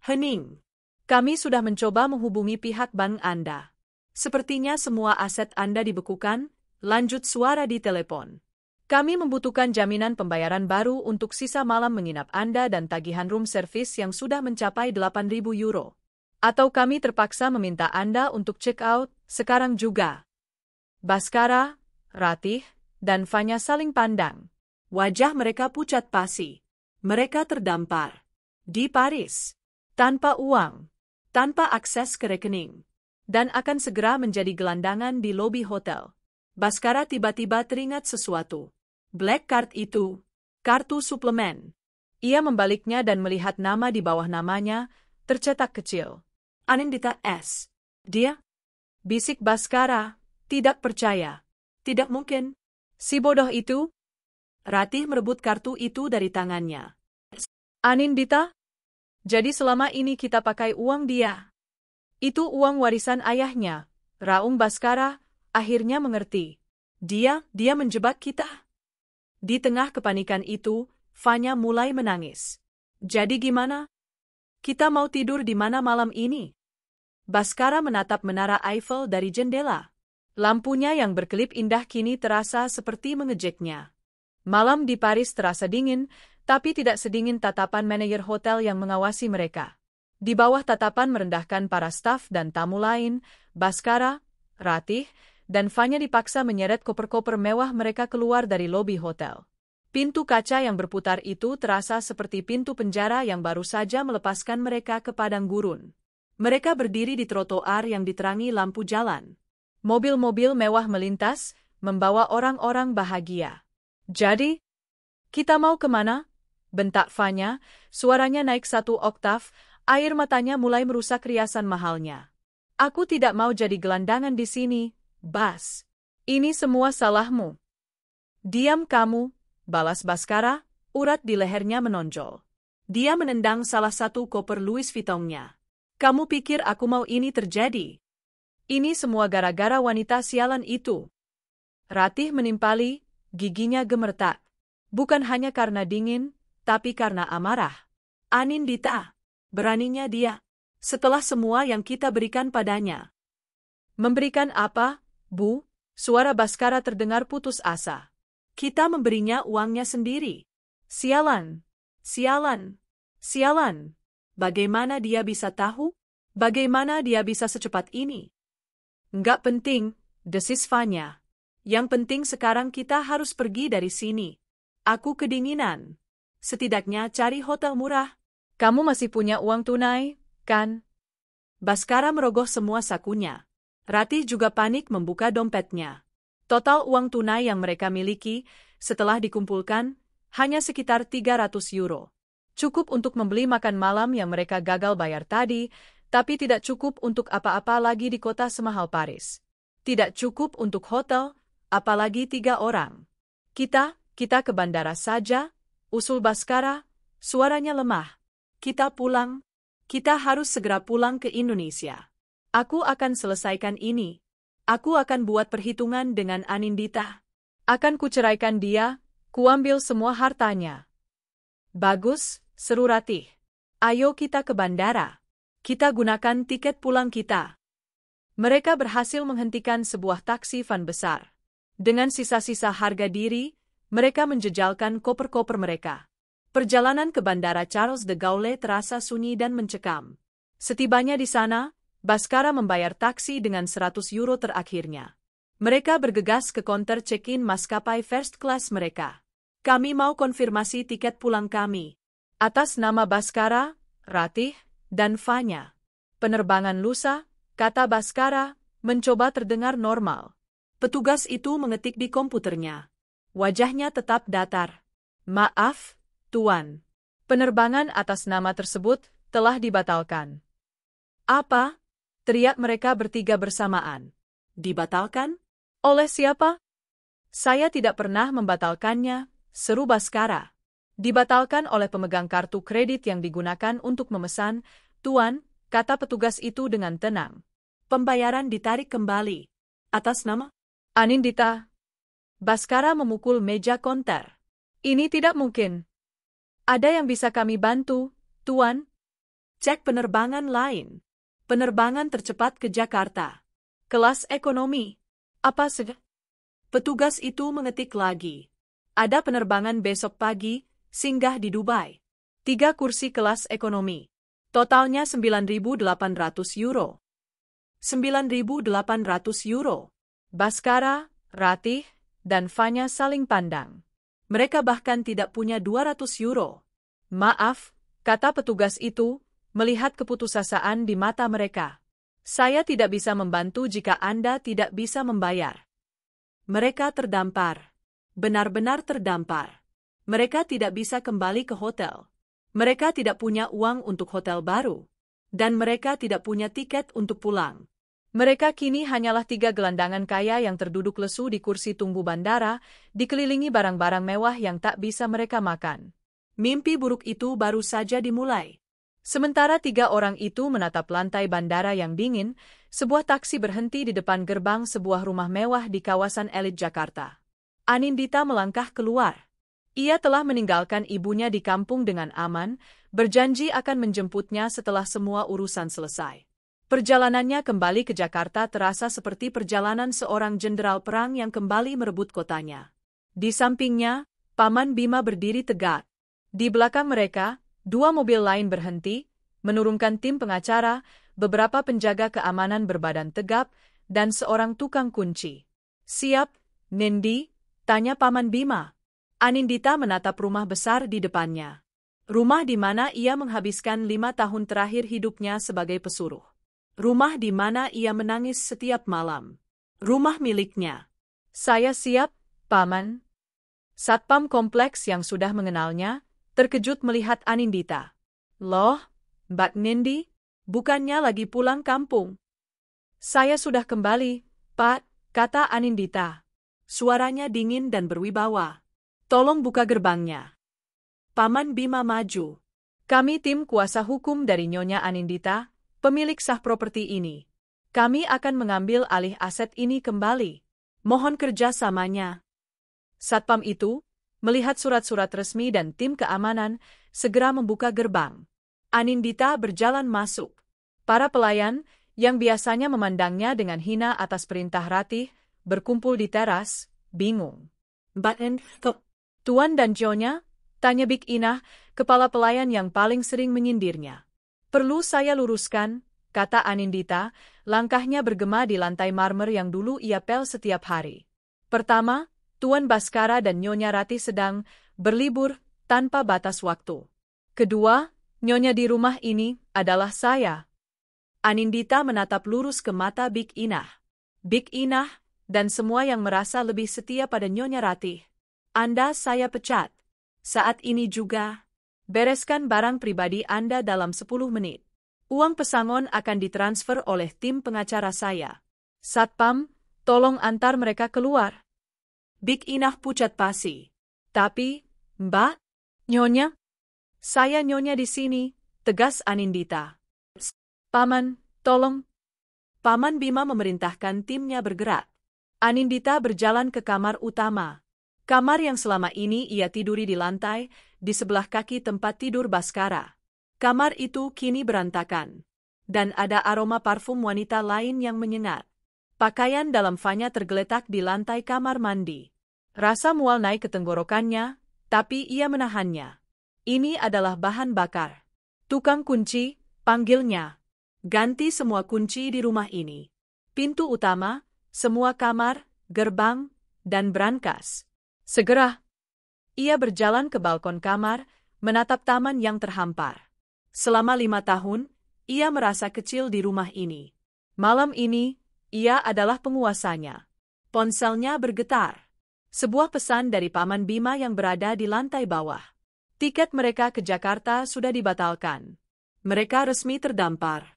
Hening. Kami sudah mencoba menghubungi pihak bank Anda. Sepertinya semua aset Anda dibekukan, lanjut suara di telepon. Kami membutuhkan jaminan pembayaran baru untuk sisa malam menginap Anda dan tagihan room service yang sudah mencapai 8.000 euro. Atau kami terpaksa meminta Anda untuk check out sekarang juga. Baskara, Ratih, dan Fanya saling pandang. Wajah mereka pucat pasi. Mereka terdampar. Di Paris. Tanpa uang. Tanpa akses ke rekening. Dan akan segera menjadi gelandangan di lobi hotel. Baskara tiba-tiba teringat sesuatu. Black card itu. Kartu suplemen. Ia membaliknya dan melihat nama di bawah namanya, tercetak kecil. Anindita S. Dia? Bisik Baskara, tidak percaya. Tidak mungkin. Si bodoh itu? Ratih merebut kartu itu dari tangannya. Anindita? Jadi selama ini kita pakai uang dia. Itu uang warisan ayahnya. Raung Baskara akhirnya mengerti. Dia menjebak kita. Di tengah kepanikan itu, Fanya mulai menangis. Jadi gimana? Kita mau tidur di mana malam ini? Baskara menatap menara Eiffel dari jendela. Lampunya yang berkelip indah kini terasa seperti mengejeknya. Malam di Paris terasa dingin, tapi tidak sedingin tatapan manajer hotel yang mengawasi mereka. Di bawah tatapan merendahkan para staf dan tamu lain, Baskara, Ratih, dan Fanya dipaksa menyeret koper-koper mewah mereka keluar dari lobi hotel. Pintu kaca yang berputar itu terasa seperti pintu penjara yang baru saja melepaskan mereka ke padang gurun. Mereka berdiri di trotoar yang diterangi lampu jalan. Mobil-mobil mewah melintas, membawa orang-orang bahagia. Jadi, kita mau kemana? Bentak Fanya, suaranya naik 1 oktav, air matanya mulai merusak riasan mahalnya. Aku tidak mau jadi gelandangan di sini, Bas. Ini semua salahmu. Diam kamu, balas Baskara, urat di lehernya menonjol. Dia menendang salah satu koper Louis Vuitton-nya. Kamu pikir aku mau ini terjadi? Ini semua gara-gara wanita sialan itu. Ratih menimpali, giginya gemertak. Bukan hanya karena dingin, tapi karena amarah. Anindita, beraninya dia. Setelah semua yang kita berikan padanya. Memberikan apa, Bu? Suara Baskara terdengar putus asa. Kita memberinya uangnya sendiri. Sialan. Sialan. Sialan. Bagaimana dia bisa tahu? Bagaimana dia bisa secepat ini? Enggak penting, desis Fanya. Yang penting sekarang kita harus pergi dari sini. Aku kedinginan. Setidaknya cari hotel murah. Kamu masih punya uang tunai, kan? Baskara merogoh semua sakunya. Ratih juga panik membuka dompetnya. Total uang tunai yang mereka miliki, setelah dikumpulkan, hanya sekitar 300 euro. Cukup untuk membeli makan malam yang mereka gagal bayar tadi, tapi tidak cukup untuk apa-apa lagi di kota semahal Paris. Tidak cukup untuk hotel, apalagi 3 orang. Kita ke bandara saja, usul Baskara, suaranya lemah. Kita pulang. Kita harus segera pulang ke Indonesia. Aku akan selesaikan ini. Aku akan buat perhitungan dengan Anindita. Akan kuceraikan dia, kuambil semua hartanya. Bagus, seru Ratih. Ayo kita ke bandara. Kita gunakan tiket pulang kita. Mereka berhasil menghentikan sebuah taksi van besar. Dengan sisa-sisa harga diri, mereka menjejalkan koper-koper mereka. Perjalanan ke bandara Charles de Gaulle terasa sunyi dan mencekam. Setibanya di sana, Baskara membayar taksi dengan 100 euro terakhirnya. Mereka bergegas ke konter check-in maskapai first class mereka. Kami mau konfirmasi tiket pulang kami. Atas nama Baskara, Ratih, dan Fanya. Penerbangan lusa, kata Baskara, mencoba terdengar normal. Petugas itu mengetik di komputernya. Wajahnya tetap datar. Maaf, Tuan. Penerbangan atas nama tersebut telah dibatalkan. Apa? teriak mereka bertiga bersamaan. Dibatalkan? Oleh siapa? Saya tidak pernah membatalkannya, seru Baskara. Dibatalkan oleh pemegang kartu kredit yang digunakan untuk memesan, Tuan, kata petugas itu dengan tenang. Pembayaran ditarik kembali. Atas nama? Anindita. Baskara memukul meja konter. Ini tidak mungkin. Ada yang bisa kami bantu, Tuan? Cek penerbangan lain. Penerbangan tercepat ke Jakarta. Kelas ekonomi. Apa sih? Petugas itu mengetik lagi. Ada penerbangan besok pagi, singgah di Dubai. 3 kursi kelas ekonomi. Totalnya 9.800 euro. 9.800 euro. Baskara, Ratih, dan Fanya saling pandang. Mereka bahkan tidak punya 200 euro. Maaf, kata petugas itu, melihat keputusasaan di mata mereka. Saya tidak bisa membantu jika Anda tidak bisa membayar. Mereka terdampar. Benar-benar terdampar. Mereka tidak bisa kembali ke hotel. Mereka tidak punya uang untuk hotel baru. Dan mereka tidak punya tiket untuk pulang. Mereka kini hanyalah 3 gelandangan kaya yang terduduk lesu di kursi tunggu bandara, dikelilingi barang-barang mewah yang tak bisa mereka makan. Mimpi buruk itu baru saja dimulai. Sementara 3 orang itu menatap lantai bandara yang dingin, sebuah taksi berhenti di depan gerbang sebuah rumah mewah di kawasan elit Jakarta. Anindita melangkah keluar. Ia telah meninggalkan ibunya di kampung dengan aman, berjanji akan menjemputnya setelah semua urusan selesai. Perjalanannya kembali ke Jakarta terasa seperti perjalanan seorang jenderal perang yang kembali merebut kotanya. Di sampingnya, Paman Bima berdiri tegak. Di belakang mereka, 2 mobil lain berhenti, menurunkan tim pengacara, beberapa penjaga keamanan berbadan tegap, dan seorang tukang kunci. Siap, Nindi? Tanya Paman Bima. Anindita menatap rumah besar di depannya. Rumah di mana ia menghabiskan 5 tahun terakhir hidupnya sebagai pesuruh. Rumah di mana ia menangis setiap malam. Rumah miliknya. Saya siap, Paman. Satpam kompleks yang sudah mengenalnya, terkejut melihat Anindita. Loh, Mbak Nindi, bukannya lagi pulang kampung? Saya sudah kembali, Pak, kata Anindita. Suaranya dingin dan berwibawa. Tolong buka gerbangnya. Paman Bima maju. Kami tim kuasa hukum dari Nyonya Anindita, pemilik sah properti ini. Kami akan mengambil alih aset ini kembali. Mohon kerjasamanya. Satpam itu, melihat surat-surat resmi dan tim keamanan, segera membuka gerbang. Anindita berjalan masuk. Para pelayan, yang biasanya memandangnya dengan hina atas perintah Ratih, berkumpul di teras, bingung. Mbak Tuan dan Nyonya? Tanya Bik Inah, kepala pelayan yang paling sering menyindirnya. Perlu saya luruskan, kata Anindita, langkahnya bergema di lantai marmer yang dulu ia pel setiap hari. Pertama, Tuan Baskara dan Nyonya Ratih sedang berlibur tanpa batas waktu. Kedua, Nyonya di rumah ini adalah saya. Anindita menatap lurus ke mata Bik Inah. Bik Inah dan semua yang merasa lebih setia pada Nyonya Ratih. Anda saya pecat. Saat ini juga. Bereskan barang pribadi Anda dalam 10 menit. Uang pesangon akan ditransfer oleh tim pengacara saya. Satpam, tolong antar mereka keluar. Bik Inah pucat pasi. Tapi, Mbak, Nyonya? Saya Nyonya di sini, tegas Anindita. Paman, tolong. Paman Bima memerintahkan timnya bergerak. Anindita berjalan ke kamar utama. Kamar yang selama ini ia tiduri di lantai, di sebelah kaki tempat tidur Baskara. Kamar itu kini berantakan. Dan ada aroma parfum wanita lain yang menyengat. Pakaian dalam Fanya tergeletak di lantai kamar mandi. Rasa mual naik ke tenggorokannya, tapi ia menahannya. Ini adalah bahan bakar. Tukang kunci, panggilnya. Ganti semua kunci di rumah ini. Pintu utama, semua kamar, gerbang, dan brankas. Segera. Ia berjalan ke balkon kamar, menatap taman yang terhampar. Selama 5 tahun, ia merasa kecil di rumah ini. Malam ini, ia adalah penguasanya. Ponselnya bergetar. Sebuah pesan dari Paman Bima yang berada di lantai bawah. Tiket mereka ke Jakarta sudah dibatalkan. Mereka resmi terdampar.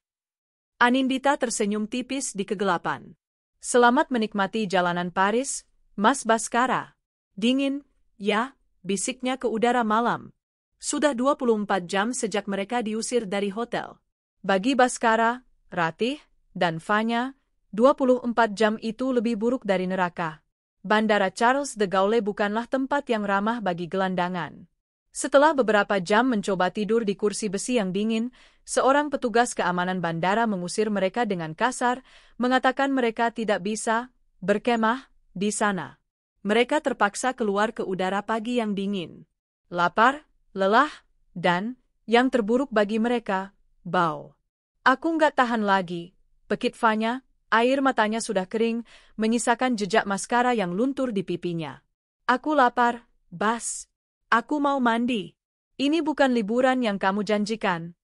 Anindita tersenyum tipis di kegelapan. Selamat menikmati jalanan Paris, Mas Baskara. Dingin, ya, bisiknya ke udara malam. Sudah 24 jam sejak mereka diusir dari hotel. Bagi Baskara, Ratih, dan Fanya, 24 jam itu lebih buruk dari neraka. Bandara Charles de Gaulle bukanlah tempat yang ramah bagi gelandangan. Setelah beberapa jam mencoba tidur di kursi besi yang dingin, seorang petugas keamanan bandara mengusir mereka dengan kasar, mengatakan mereka tidak bisa berkemah di sana. Mereka terpaksa keluar ke udara pagi yang dingin. Lapar, lelah, dan, yang terburuk bagi mereka, bau. Aku nggak tahan lagi, pekit Fanya, air matanya sudah kering, menyisakan jejak maskara yang luntur di pipinya. Aku lapar, Bas. Aku mau mandi. Ini bukan liburan yang kamu janjikan.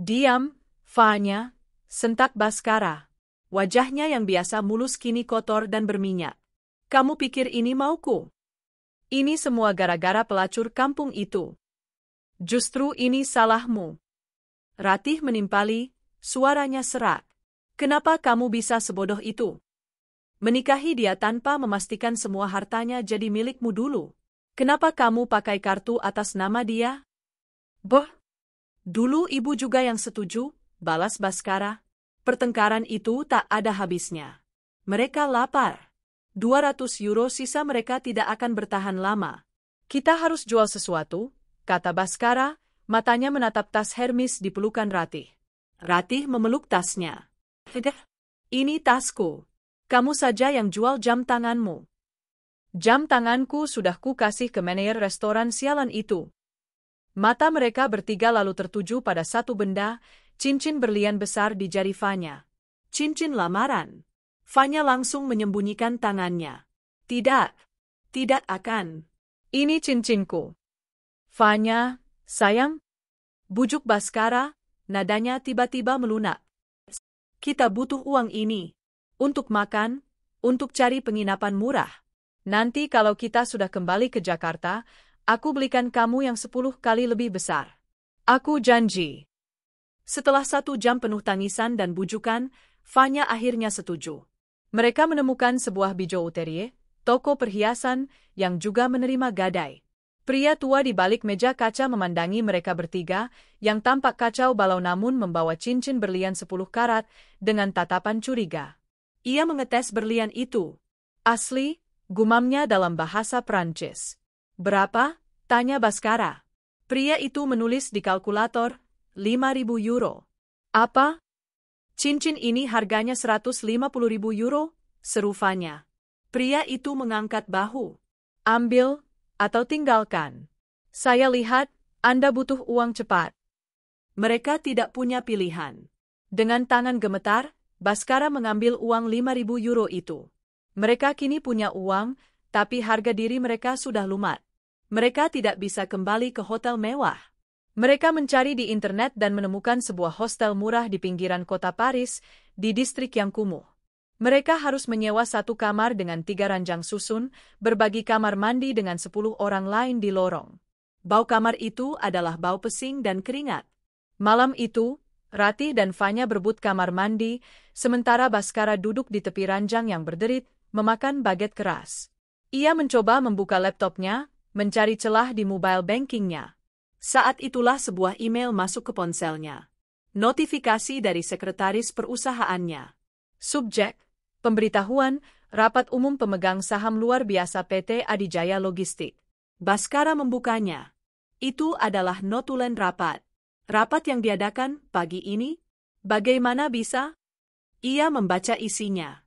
Diam, Fanya, sentak Baskara. Wajahnya yang biasa mulus kini kotor dan berminyak. Kamu pikir ini mauku? Ini semua gara-gara pelacur kampung itu. Justru ini salahmu. Ratih menimpali, suaranya serak. Kenapa kamu bisa sebodoh itu? Menikahi dia tanpa memastikan semua hartanya jadi milikmu dulu. Kenapa kamu pakai kartu atas nama dia? Boh, dulu ibu juga yang setuju, balas Baskara. Pertengkaran itu tak ada habisnya. Mereka lapar. 200 euro sisa mereka tidak akan bertahan lama. Kita harus jual sesuatu, kata Baskara, matanya menatap tas Hermes di pelukan Ratih. Ratih memeluk tasnya. Ini tasku. Kamu saja yang jual jam tanganmu. Jam tanganku sudah ku kasih ke manajer restoran sialan itu. Mata mereka bertiga lalu tertuju pada satu benda, cincin berlian besar di jari Fanya. Cincin lamaran. Fanya langsung menyembunyikan tangannya. Tidak. Tidak akan. Ini cincinku. Fanya, sayang. Bujuk Baskara, nadanya tiba-tiba melunak. Kita butuh uang ini. Untuk makan, untuk cari penginapan murah. Nanti kalau kita sudah kembali ke Jakarta, aku belikan kamu yang 10 kali lebih besar. Aku janji. Setelah 1 jam penuh tangisan dan bujukan, Fanya akhirnya setuju. Mereka menemukan sebuah bijouterie, toko perhiasan, yang juga menerima gadai. Pria tua di balik meja kaca memandangi mereka bertiga, yang tampak kacau balau namun membawa cincin berlian 10 karat, dengan tatapan curiga. Ia mengetes berlian itu. Asli, gumamnya dalam bahasa Prancis. Berapa? Tanya Baskara. Pria itu menulis di kalkulator, 5.000 euro. Apa? Cincin ini harganya 150.000 euro, seru Fanya. Pria itu mengangkat bahu. Ambil, atau tinggalkan. Saya lihat, Anda butuh uang cepat. Mereka tidak punya pilihan. Dengan tangan gemetar, Baskara mengambil uang 5.000 euro itu. Mereka kini punya uang, tapi harga diri mereka sudah lumat. Mereka tidak bisa kembali ke hotel mewah. Mereka mencari di internet dan menemukan sebuah hostel murah di pinggiran kota Paris, di distrik yang kumuh. Mereka harus menyewa 1 kamar dengan 3 ranjang susun, berbagi kamar mandi dengan 10 orang lain di lorong. Bau kamar itu adalah bau pesing dan keringat. Malam itu, Ratih dan Fanya berebut kamar mandi, sementara Baskara duduk di tepi ranjang yang berderit, memakan baget keras. Ia mencoba membuka laptopnya, mencari celah di mobile bankingnya. Saat itulah sebuah email masuk ke ponselnya. Notifikasi dari sekretaris perusahaannya. Subjek, pemberitahuan, rapat umum pemegang saham luar biasa PT Adijaya Logistik. Baskara membukanya. Itu adalah notulen rapat. Rapat yang diadakan pagi ini? Bagaimana bisa? Ia membaca isinya.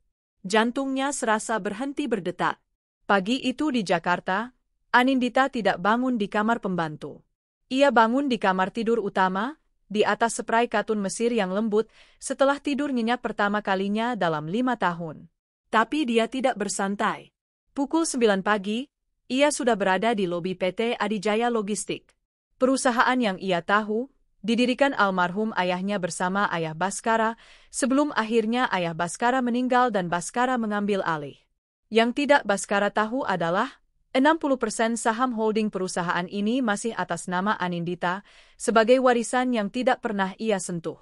Jantungnya serasa berhenti berdetak. Pagi itu di Jakarta, Anindita tidak bangun di kamar pembantu. Ia bangun di kamar tidur utama, di atas spray katun Mesir yang lembut, setelah tidur nyenyak pertama kalinya dalam 5 tahun. Tapi dia tidak bersantai. Pukul 9 pagi, ia sudah berada di lobi PT Adijaya Logistik. Perusahaan yang ia tahu, didirikan almarhum ayahnya bersama ayah Baskara, sebelum akhirnya ayah Baskara meninggal dan Baskara mengambil alih. Yang tidak Baskara tahu adalah, 60% saham holding perusahaan ini masih atas nama Anindita, sebagai warisan yang tidak pernah ia sentuh.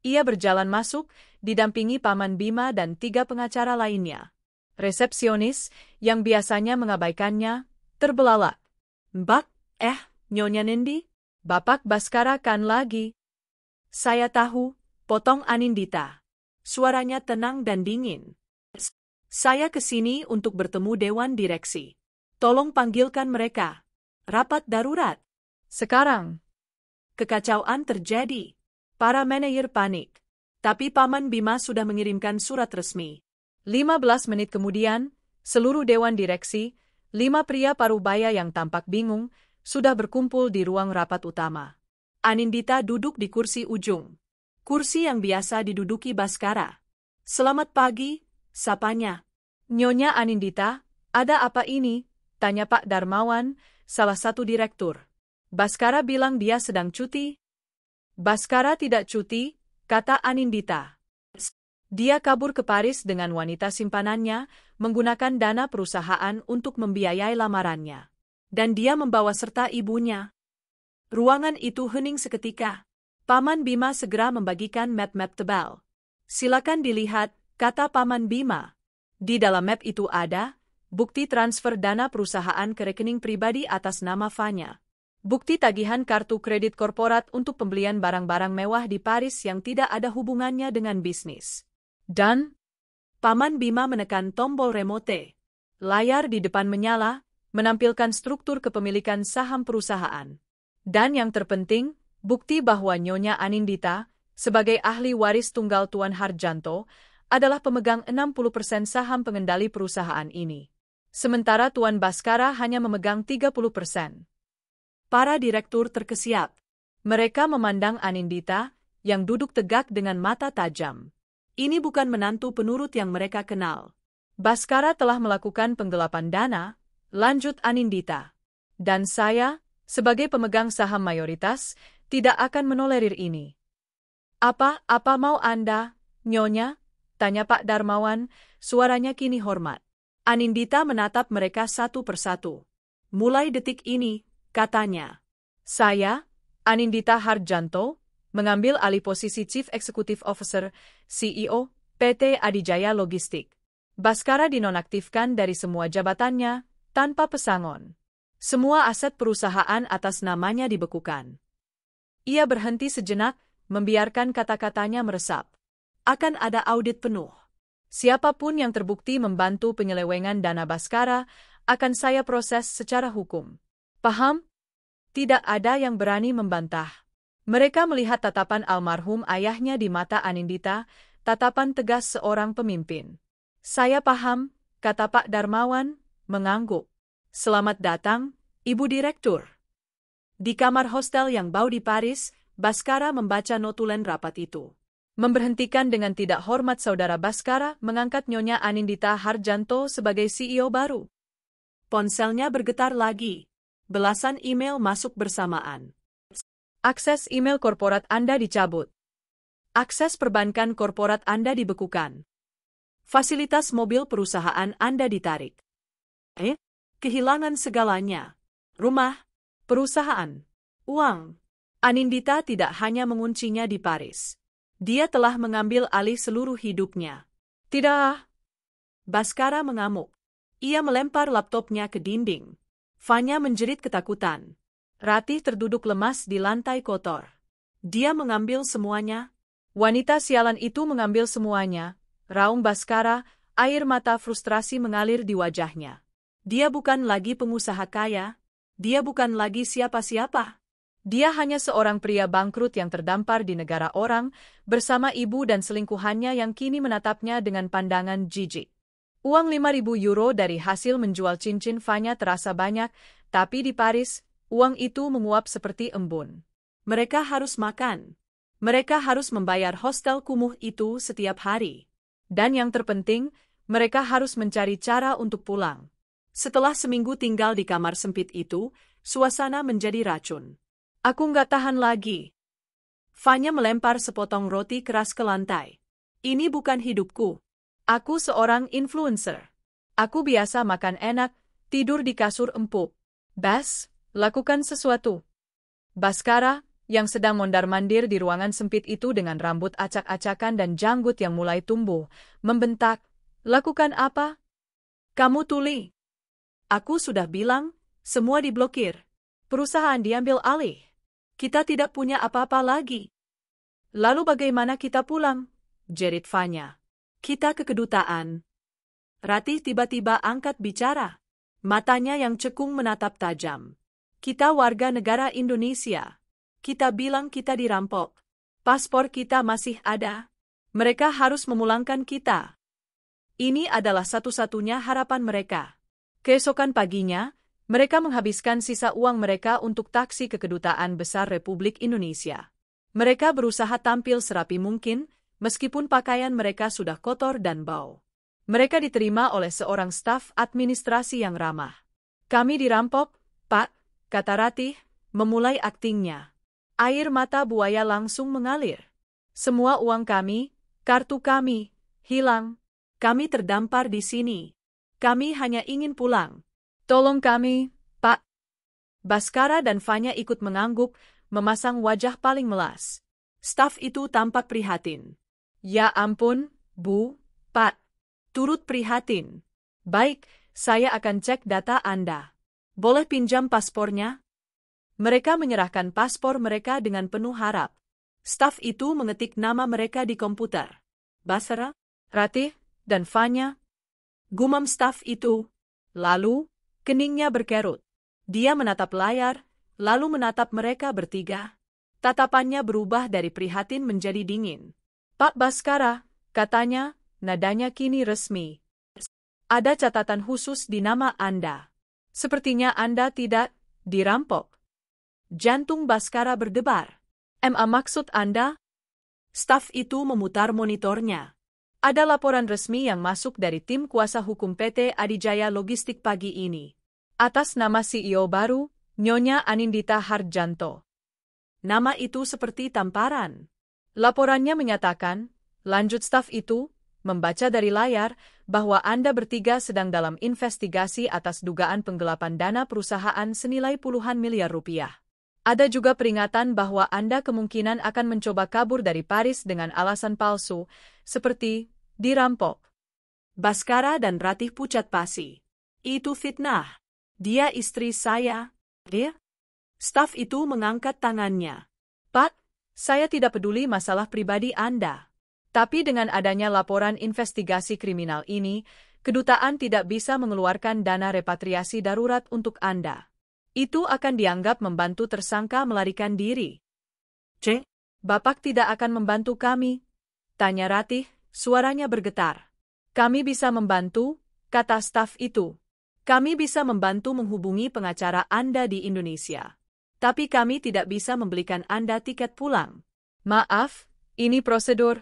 Ia berjalan masuk, didampingi Paman Bima dan 3 pengacara lainnya. Resepsionis, yang biasanya mengabaikannya, terbelalak. Mbak, Nyonya Nindi? Bapak Baskara kan lagi? Saya tahu, potong Anindita. Suaranya tenang dan dingin. Saya kesini untuk bertemu Dewan Direksi. Tolong panggilkan mereka. Rapat darurat. Sekarang. Kekacauan terjadi. Para manajer panik. Tapi Paman Bima sudah mengirimkan surat resmi. 15 menit kemudian, seluruh Dewan Direksi, 5 pria parubaya yang tampak bingung, sudah berkumpul di ruang rapat utama. Anindita duduk di kursi ujung. Kursi yang biasa diduduki Baskara. Selamat pagi, sapanya. Nyonya Anindita, ada apa ini? Tanya Pak Darmawan, salah satu direktur. Baskara bilang dia sedang cuti. Baskara tidak cuti, kata Anindita. Dia kabur ke Paris dengan wanita simpanannya, menggunakan dana perusahaan untuk membiayai lamarannya. Dan dia membawa serta ibunya. Ruangan itu hening seketika. Paman Bima segera membagikan map-map tebal. Silakan dilihat, kata Paman Bima. Di dalam map itu ada bukti transfer dana perusahaan ke rekening pribadi atas nama Fanya. Bukti tagihan kartu kredit korporat untuk pembelian barang-barang mewah di Paris yang tidak ada hubungannya dengan bisnis. Dan, Paman Bima menekan tombol remote. Layar di depan menyala, menampilkan struktur kepemilikan saham perusahaan. Dan yang terpenting, bukti bahwa Nyonya Anindita, sebagai ahli waris tunggal Tuan Harjanto, adalah pemegang 60% saham pengendali perusahaan ini. Sementara Tuan Baskara hanya memegang 30%. Para direktur terkesiap. Mereka memandang Anindita, yang duduk tegak dengan mata tajam. Ini bukan menantu penurut yang mereka kenal. Baskara telah melakukan penggelapan dana, lanjut Anindita. Dan saya, sebagai pemegang saham mayoritas, tidak akan menolerir ini. Apa mau Anda, Nyonya? Tanya Pak Darmawan, suaranya kini hormat. Anindita menatap mereka satu persatu. Mulai detik ini, katanya, saya, Anindita Harjanto, mengambil alih posisi Chief Executive Officer, CEO, PT Adijaya Logistik. Baskara dinonaktifkan dari semua jabatannya, tanpa pesangon. Semua aset perusahaan atas namanya dibekukan. Ia berhenti sejenak, membiarkan kata-katanya meresap. Akan ada audit penuh. Siapapun yang terbukti membantu penyelewengan dana Baskara, akan saya proses secara hukum. Paham? Tidak ada yang berani membantah. Mereka melihat tatapan almarhum ayahnya di mata Anindita, tatapan tegas seorang pemimpin. Saya paham, kata Pak Darmawan, mengangguk. Selamat datang, Ibu Direktur. Di kamar hostel yang bau di Paris, Baskara membaca notulen rapat itu. Memberhentikan dengan tidak hormat saudara Baskara mengangkat Nyonya Anindita Harjanto sebagai CEO baru. Ponselnya bergetar lagi. Belasan email masuk bersamaan. Akses email korporat Anda dicabut. Akses perbankan korporat Anda dibekukan. Fasilitas mobil perusahaan Anda ditarik. Kehilangan segalanya. Rumah, perusahaan, uang. Anindita tidak hanya menguncinya di Paris. Dia telah mengambil alih seluruh hidupnya. Tidak. Baskara mengamuk. Ia melempar laptopnya ke dinding. Fanya menjerit ketakutan. Ratih terduduk lemas di lantai kotor. Dia mengambil semuanya. Wanita sialan itu mengambil semuanya. Raung Baskara, air mata frustrasi mengalir di wajahnya. Dia bukan lagi pengusaha kaya. Dia bukan lagi siapa-siapa. Dia hanya seorang pria bangkrut yang terdampar di negara orang, bersama ibu dan selingkuhannya yang kini menatapnya dengan pandangan jijik. Uang 5.000 euro dari hasil menjual cincin Fanya terasa banyak, tapi di Paris, uang itu menguap seperti embun. Mereka harus makan. Mereka harus membayar hostel kumuh itu setiap hari. Dan yang terpenting, mereka harus mencari cara untuk pulang. Setelah seminggu tinggal di kamar sempit itu, suasana menjadi racun. Aku nggak tahan lagi. Fanya melempar sepotong roti keras ke lantai. Ini bukan hidupku. Aku seorang influencer. Aku biasa makan enak, tidur di kasur empuk. Bas, lakukan sesuatu. Baskara, yang sedang mondar-mandir di ruangan sempit itu dengan rambut acak-acakan dan janggut yang mulai tumbuh, membentak, "Lakukan apa? Kamu tuli. Aku sudah bilang, semua diblokir. Perusahaan diambil alih. Kita tidak punya apa-apa lagi." "Lalu bagaimana kita pulang?" jerit Vanya. "Kita ke kedutaan." Ratih tiba-tiba angkat bicara. Matanya yang cekung menatap tajam. "Kita warga negara Indonesia. Kita bilang kita dirampok. Paspor kita masih ada. Mereka harus memulangkan kita. Ini adalah satu-satunya harapan mereka." Keesokan paginya, mereka menghabiskan sisa uang mereka untuk taksi ke Kedutaan Besar Republik Indonesia. Mereka berusaha tampil serapi mungkin, meskipun pakaian mereka sudah kotor dan bau. Mereka diterima oleh seorang staf administrasi yang ramah. "Kami dirampok, Pak," kata Ratih, memulai aktingnya. Air mata buaya langsung mengalir. "Semua uang kami, kartu kami, hilang. Kami terdampar di sini. Kami hanya ingin pulang. Tolong kami, Pak." Baskara dan Vanya ikut mengangguk, memasang wajah paling melas. Staf itu tampak prihatin. "Ya ampun, Bu, Pak. Turut prihatin. Baik, saya akan cek data Anda. Boleh pinjam paspornya?" Mereka menyerahkan paspor mereka dengan penuh harap. Staf itu mengetik nama mereka di komputer. "Baskara, Ratih, dan Vanya." Gumam staf itu. Lalu, keningnya berkerut. Dia menatap layar, lalu menatap mereka bertiga. Tatapannya berubah dari prihatin menjadi dingin. "Pak Baskara," katanya, nadanya kini resmi. "Ada catatan khusus di nama Anda. Sepertinya Anda tidak dirampok." Jantung Baskara berdebar. Maksud Anda?" Staf itu memutar monitornya. Ada laporan resmi yang masuk dari tim kuasa hukum PT Adijaya Logistik pagi ini. Atas nama CEO baru, Nyonya Anindita Harjanto. Nama itu seperti tamparan. Laporannya menyatakan, lanjut staf itu, membaca dari layar, bahwa Anda bertiga sedang dalam investigasi atas dugaan penggelapan dana perusahaan senilai puluhan miliar rupiah. Ada juga peringatan bahwa Anda kemungkinan akan mencoba kabur dari Paris dengan alasan palsu, seperti dirampok. Baskara dan Ratih pucat pasi. "Itu fitnah. Dia istri saya." "Dia?" Staf itu mengangkat tangannya. "Pak, saya tidak peduli masalah pribadi Anda. Tapi dengan adanya laporan investigasi kriminal ini, kedutaan tidak bisa mengeluarkan dana repatriasi darurat untuk Anda. Itu akan dianggap membantu tersangka melarikan diri." "Bapak tidak akan membantu kami?" tanya Ratih, suaranya bergetar. "Kami bisa membantu," kata staf itu. "Kami bisa membantu menghubungi pengacara Anda di Indonesia. Tapi kami tidak bisa membelikan Anda tiket pulang." "Maaf, ini prosedur."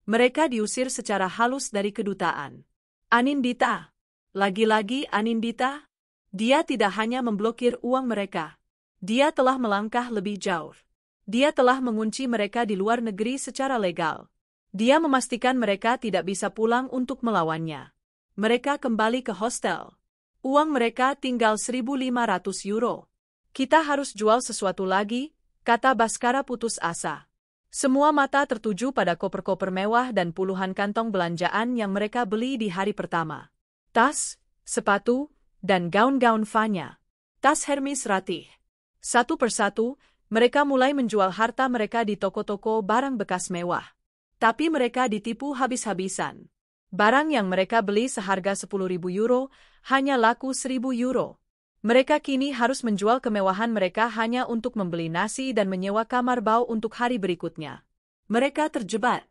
Mereka diusir secara halus dari kedutaan. Anindita. Lagi-lagi Anindita. Dia tidak hanya memblokir uang mereka. Dia telah melangkah lebih jauh. Dia telah mengunci mereka di luar negeri secara legal. Dia memastikan mereka tidak bisa pulang untuk melawannya. Mereka kembali ke hostel. Uang mereka tinggal 1.500 euro. "Kita harus jual sesuatu lagi," kata Baskara putus asa. Semua mata tertuju pada koper-koper mewah dan puluhan kantong belanjaan yang mereka beli di hari pertama. Tas, sepatu, dan gaun-gaun Vanya. Tas Hermes Ratih. Satu persatu, mereka mulai menjual harta mereka di toko-toko barang bekas mewah. Tapi mereka ditipu habis-habisan. Barang yang mereka beli seharga 10.000 euro, hanya laku 1.000 euro. Mereka kini harus menjual kemewahan mereka hanya untuk membeli nasi dan menyewa kamar bau untuk hari berikutnya. Mereka terjebak.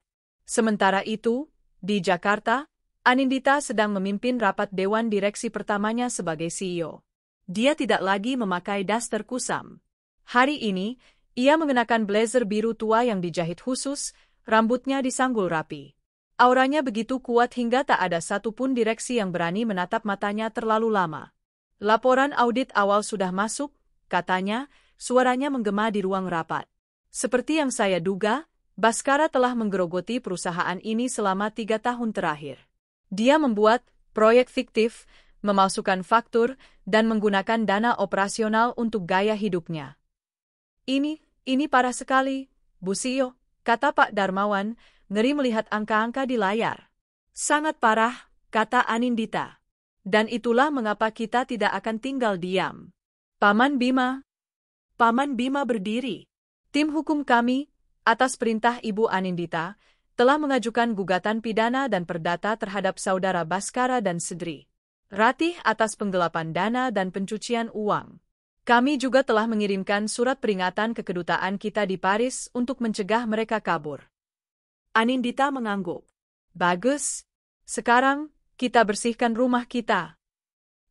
Sementara itu, di Jakarta, Anindita sedang memimpin rapat dewan direksi pertamanya sebagai CEO. Dia tidak lagi memakai daster kusam. Hari ini, ia mengenakan blazer biru tua yang dijahit khusus, rambutnya disanggul rapi. Auranya begitu kuat hingga tak ada satupun direksi yang berani menatap matanya terlalu lama. "Laporan audit awal sudah masuk," katanya, suaranya menggema di ruang rapat. "Seperti yang saya duga, Baskara telah menggerogoti perusahaan ini selama 3 tahun terakhir. Dia membuat proyek fiktif, memalsukan faktur, dan menggunakan dana operasional untuk gaya hidupnya. Ini parah sekali, Bu Sio, kata Pak Darmawan, ngeri melihat angka-angka di layar. Sangat parah, kata Anindita. Dan itulah mengapa kita tidak akan tinggal diam. Paman Bima berdiri. Tim hukum kami, atas perintah Ibu Anindita, telah mengajukan gugatan pidana dan perdata terhadap saudara Baskara dan Sedri Ratih atas penggelapan dana dan pencucian uang. Kami juga telah mengirimkan surat peringatan ke kedutaan kita di Paris untuk mencegah mereka kabur. Anindita mengangguk. Bagus. Sekarang, kita bersihkan rumah kita.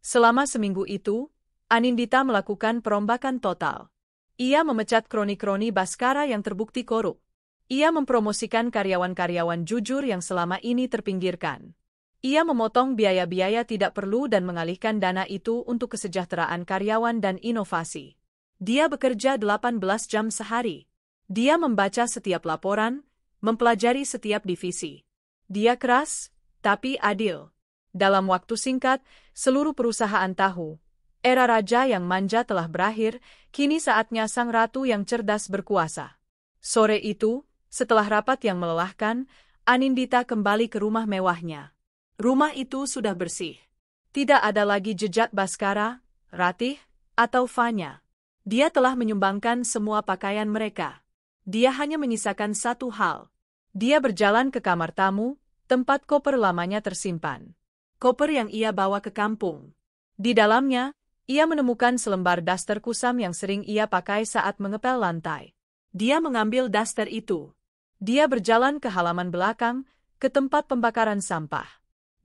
Selama seminggu itu, Anindita melakukan perombakan total. Ia memecat kroni-kroni Baskara yang terbukti korup. Ia mempromosikan karyawan-karyawan jujur yang selama ini terpinggirkan. Ia memotong biaya-biaya tidak perlu dan mengalihkan dana itu untuk kesejahteraan karyawan dan inovasi. Dia bekerja 18 jam sehari. Dia membaca setiap laporan, mempelajari setiap divisi. Dia keras, tapi adil. Dalam waktu singkat, seluruh perusahaan tahu. Era raja yang manja telah berakhir, kini saatnya sang ratu yang cerdas berkuasa. Sore itu, setelah rapat yang melelahkan, Anindita kembali ke rumah mewahnya. Rumah itu sudah bersih. Tidak ada lagi jejak Baskara, Ratih, atau Fanya. Dia telah menyumbangkan semua pakaian mereka. Dia hanya menyisakan satu hal. Dia berjalan ke kamar tamu, tempat koper lamanya tersimpan. Koper yang ia bawa ke kampung. Di dalamnya, ia menemukan selembar daster kusam yang sering ia pakai saat mengepel lantai. Dia mengambil daster itu. Dia berjalan ke halaman belakang, ke tempat pembakaran sampah.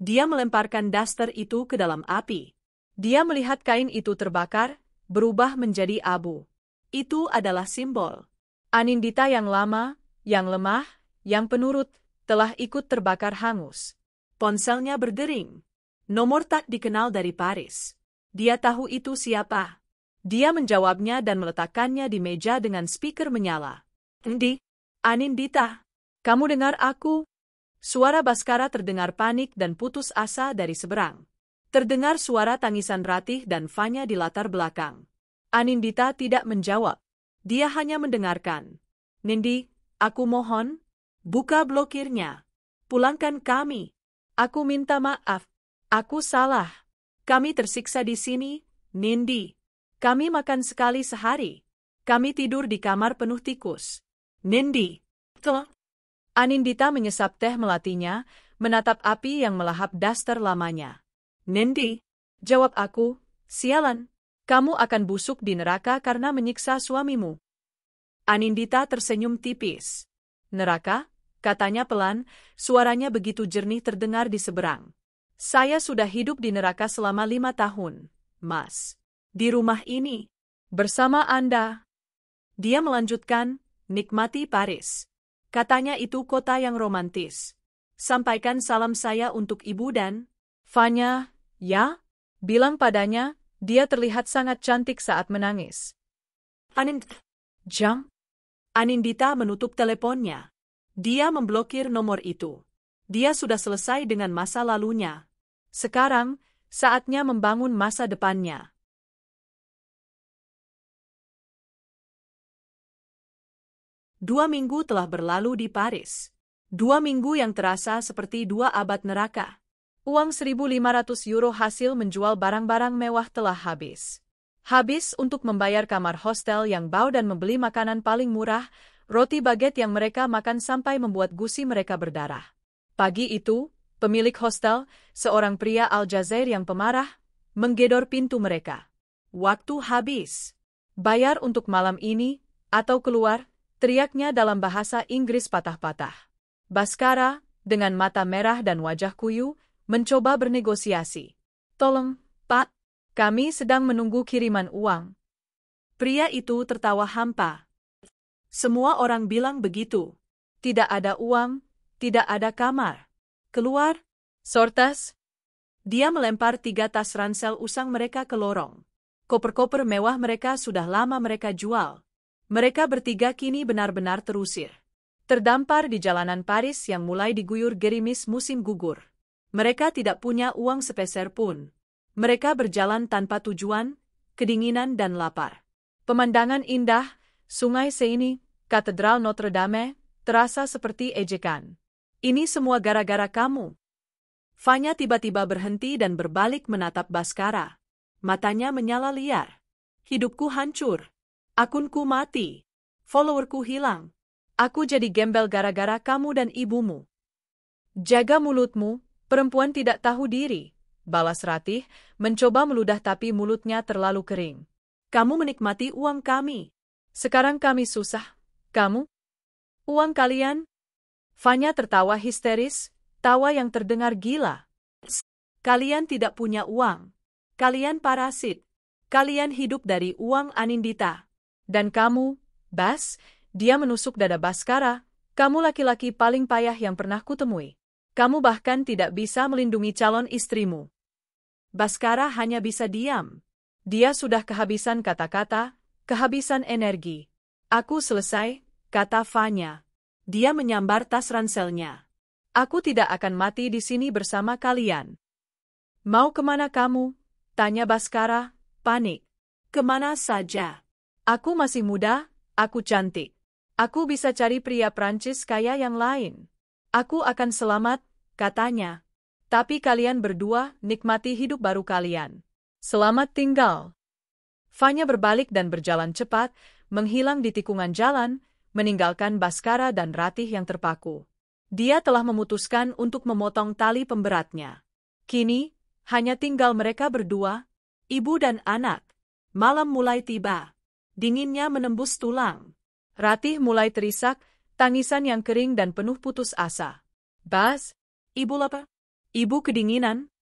Dia melemparkan daster itu ke dalam api. Dia melihat kain itu terbakar, berubah menjadi abu. Itu adalah simbol. Anindita yang lama, yang lemah, yang penurut, telah ikut terbakar hangus. Ponselnya berdering. Nomor tak dikenal dari Paris. Dia tahu itu siapa. Dia menjawabnya dan meletakkannya di meja dengan speaker menyala. Anindita, kamu dengar aku? Suara Baskara terdengar panik dan putus asa dari seberang. Terdengar suara tangisan Ratih dan Fanya di latar belakang. Anindita tidak menjawab. Dia hanya mendengarkan. Nindi, aku mohon, buka blokirnya. Pulangkan kami. Aku minta maaf. Aku salah. Kami tersiksa di sini, Nindi. Kami makan sekali sehari. Kami tidur di kamar penuh tikus. Nindi. Anindita menyesap teh melatinya, menatap api yang melahap daster lamanya. Nindi, jawab aku, sialan. Kamu akan busuk di neraka karena menyiksa suamimu. Anindita tersenyum tipis. Neraka? Katanya pelan, suaranya begitu jernih terdengar di seberang. Saya sudah hidup di neraka selama 5 tahun, Mas. Di rumah ini. Bersama Anda. Dia melanjutkan, nikmati Paris. Katanya itu kota yang romantis. Sampaikan salam saya untuk ibu dan Fanya, ya? Bilang padanya, dia terlihat sangat cantik saat menangis. Anindita menutup teleponnya. Dia memblokir nomor itu. Dia sudah selesai dengan masa lalunya. Sekarang, saatnya membangun masa depannya. Dua minggu telah berlalu di Paris. 2 minggu yang terasa seperti 2 abad neraka. Uang 1.500 euro hasil menjual barang-barang mewah telah habis. Habis untuk membayar kamar hostel yang bau dan membeli makanan paling murah, roti baguette yang mereka makan sampai membuat gusi mereka berdarah. Pagi itu, pemilik hostel, seorang pria Aljazair yang pemarah, menggedor pintu mereka. Waktu habis. Bayar untuk malam ini, atau keluar, teriaknya dalam bahasa Inggris patah-patah. Baskara, dengan mata merah dan wajah kuyu, mencoba bernegosiasi. Tolong, Pak, kami sedang menunggu kiriman uang. Pria itu tertawa hampa. Semua orang bilang begitu. Tidak ada uang, tidak ada kamar. Keluar, sortas. Dia melempar 3 tas ransel usang mereka ke lorong. Koper-koper mewah mereka sudah lama mereka jual. Mereka bertiga kini benar-benar terusir. Terdampar di jalanan Paris yang mulai diguyur gerimis musim gugur. Mereka tidak punya uang sepeser pun. Mereka berjalan tanpa tujuan, kedinginan dan lapar. Pemandangan indah, Sungai Seine, Katedral Notre Dame, terasa seperti ejekan. Ini semua gara-gara kamu. Fanya tiba-tiba berhenti dan berbalik menatap Baskara. Matanya menyala liar. Hidupku hancur. Akunku mati. Followerku hilang. Aku jadi gembel gara-gara kamu dan ibumu. Jaga mulutmu, perempuan tidak tahu diri. Balas Ratih, mencoba meludah tapi mulutnya terlalu kering. Kamu menikmati uang kami. Sekarang kami susah. Kamu? Uang kalian? Fanya tertawa histeris, tawa yang terdengar gila. Kalian tidak punya uang. Kalian parasit. Kalian hidup dari uang Anindita. Dan kamu, Bas, dia menusuk dada Baskara, kamu laki-laki paling payah yang pernah kutemui. Kamu bahkan tidak bisa melindungi calon istrimu. Baskara hanya bisa diam. Dia sudah kehabisan kata-kata, kehabisan energi. Aku selesai, kata Fanya. Dia menyambar tas ranselnya. Aku tidak akan mati di sini bersama kalian. Mau kemana kamu? Tanya Baskara, panik. Kemana saja. Aku masih muda, aku cantik. Aku bisa cari pria Prancis kaya yang lain. Aku akan selamat, katanya. Tapi kalian berdua nikmati hidup baru kalian. Selamat tinggal. Fanya berbalik dan berjalan cepat, menghilang di tikungan jalan, meninggalkan Baskara dan Ratih yang terpaku. Dia telah memutuskan untuk memotong tali pemberatnya. Kini, hanya tinggal mereka berdua, ibu dan anak. Malam mulai tiba. Dinginnya menembus tulang. Ratih mulai terisak, tangisan yang kering dan penuh putus asa. Bas, ibu lapar? Ibu kedinginan?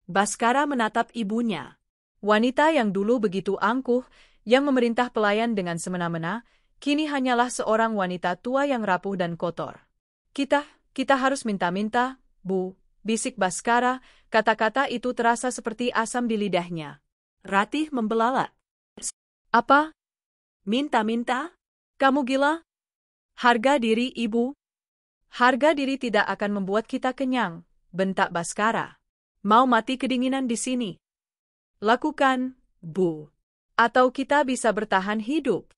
Baskara menatap ibunya. Wanita yang dulu begitu angkuh, yang memerintah pelayan dengan semena-mena, kini hanyalah seorang wanita tua yang rapuh dan kotor. Kita harus minta-minta, Bu, bisik Baskara, kata-kata itu terasa seperti asam di lidahnya. Ratih membelalak. Apa? Minta-minta? Kamu gila? Harga diri ibu? Harga diri tidak akan membuat kita kenyang, bentak Baskara. Mau mati kedinginan di sini? Lakukan, Bu. Atau kita bisa bertahan hidup.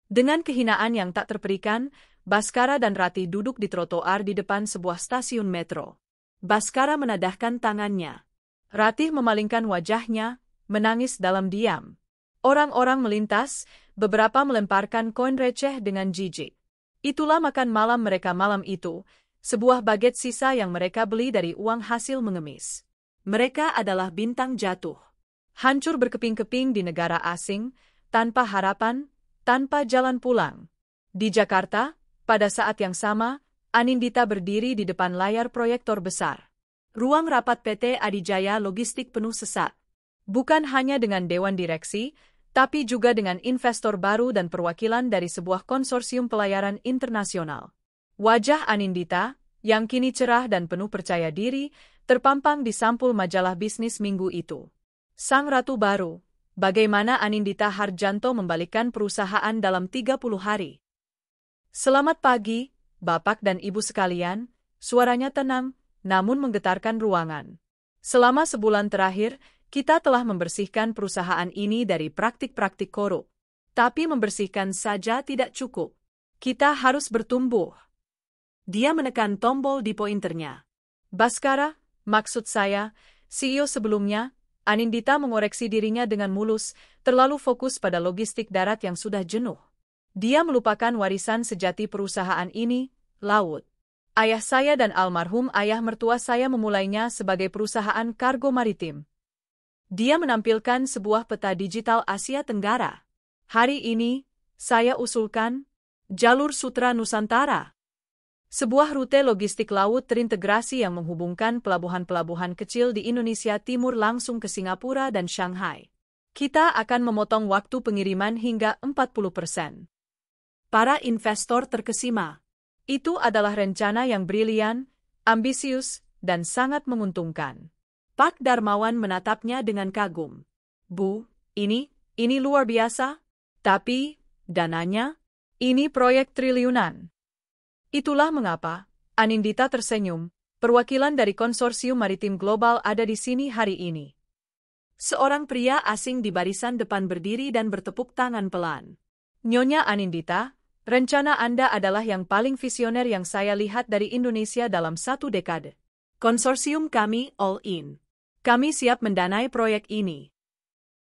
Dengan kehinaan yang tak terperikan, Baskara dan Ratih duduk di trotoar di depan sebuah stasiun metro. Baskara menadahkan tangannya. Ratih memalingkan wajahnya, menangis dalam diam. Orang-orang melintas, beberapa melemparkan koin receh dengan jijik. Itulah makan malam mereka malam itu, sebuah baget sisa yang mereka beli dari uang hasil mengemis. Mereka adalah bintang jatuh. Hancur berkeping-keping di negara asing, tanpa harapan, tanpa jalan pulang. Di Jakarta, pada saat yang sama, Anindita berdiri di depan layar proyektor besar. Ruang rapat PT Adijaya Logistik penuh sesak. Bukan hanya dengan dewan direksi, tapi juga dengan investor baru dan perwakilan dari sebuah konsorsium pelayaran internasional. Wajah Anindita, yang kini cerah dan penuh percaya diri, terpampang di sampul majalah bisnis minggu itu. Sang Ratu Baru, bagaimana Anindita Harjanto membalikkan perusahaan dalam 30 hari. Selamat pagi, Bapak dan Ibu sekalian, suaranya tenang, namun menggetarkan ruangan. Selama sebulan terakhir, kita telah membersihkan perusahaan ini dari praktik-praktik korup. Tapi membersihkan saja tidak cukup. Kita harus bertumbuh. Dia menekan tombol di pointernya. Baskara, maksud saya, CEO sebelumnya, Anindita mengoreksi dirinya dengan mulus, terlalu fokus pada logistik darat yang sudah jenuh. Dia melupakan warisan sejati perusahaan ini, laut. Ayah saya dan almarhum ayah mertua saya memulainya sebagai perusahaan kargo maritim. Dia menampilkan sebuah peta digital Asia Tenggara. Hari ini, saya usulkan Jalur Sutra Nusantara. Sebuah rute logistik laut terintegrasi yang menghubungkan pelabuhan-pelabuhan kecil di Indonesia Timur langsung ke Singapura dan Shanghai. Kita akan memotong waktu pengiriman hingga 40%. Para investor terkesima. Itu adalah rencana yang brilian, ambisius, dan sangat menguntungkan. Pak Darmawan menatapnya dengan kagum. Bu, ini luar biasa. Tapi, dananya? Ini proyek triliunan. Itulah mengapa, Anindita tersenyum, perwakilan dari konsorsium maritim global ada di sini hari ini. Seorang pria asing di barisan depan berdiri dan bertepuk tangan pelan. Nyonya Anindita, rencana Anda adalah yang paling visioner yang saya lihat dari Indonesia dalam 1 dekade. Konsorsium kami all in. Kami siap mendanai proyek ini.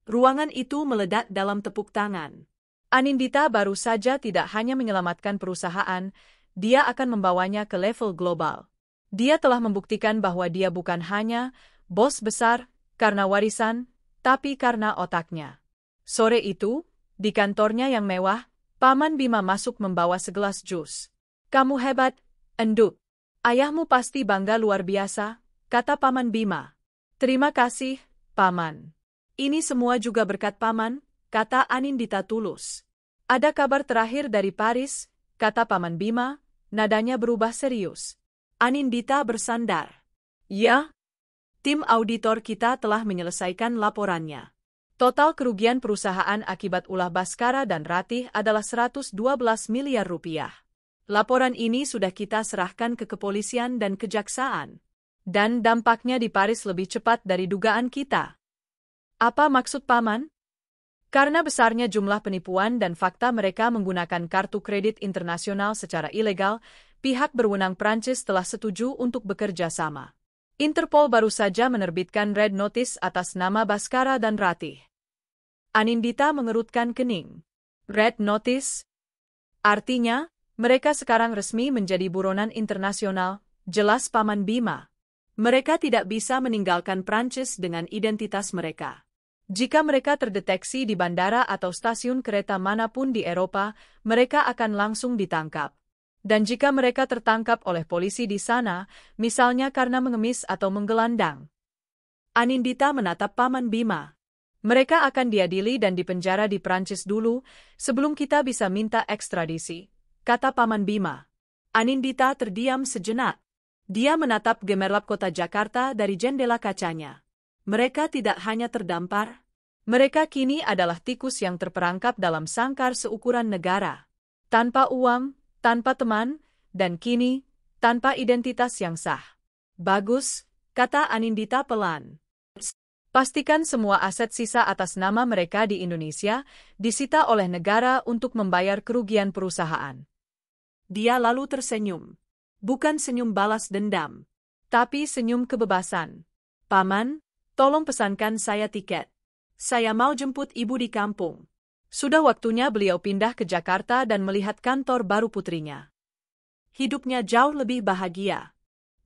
Ruangan itu meledak dalam tepuk tangan. Anindita baru saja tidak hanya menyelamatkan perusahaan, dia akan membawanya ke level global. Dia telah membuktikan bahwa dia bukan hanya bos besar karena warisan, tapi karena otaknya. Sore itu, di kantornya yang mewah, Paman Bima masuk membawa segelas jus. Kamu hebat, Endut. Ayahmu pasti bangga luar biasa, kata Paman Bima. Terima kasih, Paman. Ini semua juga berkat Paman, kata Anindita tulus. Ada kabar terakhir dari Paris, kata Paman Bima, nadanya berubah serius. Anindita bersandar. Ya, tim auditor kita telah menyelesaikan laporannya. Total kerugian perusahaan akibat ulah Baskara dan Ratih adalah 112 miliar rupiah. Laporan ini sudah kita serahkan ke kepolisian dan kejaksaan. Dan dampaknya di Paris lebih cepat dari dugaan kita. Apa maksud Paman? Karena besarnya jumlah penipuan dan fakta mereka menggunakan kartu kredit internasional secara ilegal, pihak berwenang Prancis telah setuju untuk bekerja sama. Interpol baru saja menerbitkan Red Notice atas nama Baskara dan Ratih. Anindita mengerutkan kening. Red Notice? Artinya, mereka sekarang resmi menjadi buronan internasional, jelas Paman Bima. Mereka tidak bisa meninggalkan Prancis dengan identitas mereka. Jika mereka terdeteksi di bandara atau stasiun kereta manapun di Eropa, mereka akan langsung ditangkap. Dan jika mereka tertangkap oleh polisi di sana, misalnya karena mengemis atau menggelandang. Anindita menatap Paman Bima. Mereka akan diadili dan dipenjara di Prancis dulu, sebelum kita bisa minta ekstradisi, kata Paman Bima. Anindita terdiam sejenak. Dia menatap gemerlap kota Jakarta dari jendela kacanya. Mereka tidak hanya terdampar. Mereka kini adalah tikus yang terperangkap dalam sangkar seukuran negara. Tanpa uang, tanpa teman, dan kini, tanpa identitas yang sah. Bagus, kata Anindita pelan. Pastikan semua aset sisa atas nama mereka di Indonesia disita oleh negara untuk membayar kerugian perusahaan. Dia lalu tersenyum. Bukan senyum balas dendam, tapi senyum kebebasan. Paman, tolong pesankan saya tiket. Saya mau jemput ibu di kampung. Sudah waktunya beliau pindah ke Jakarta dan melihat kantor baru putrinya. Hidupnya jauh lebih bahagia.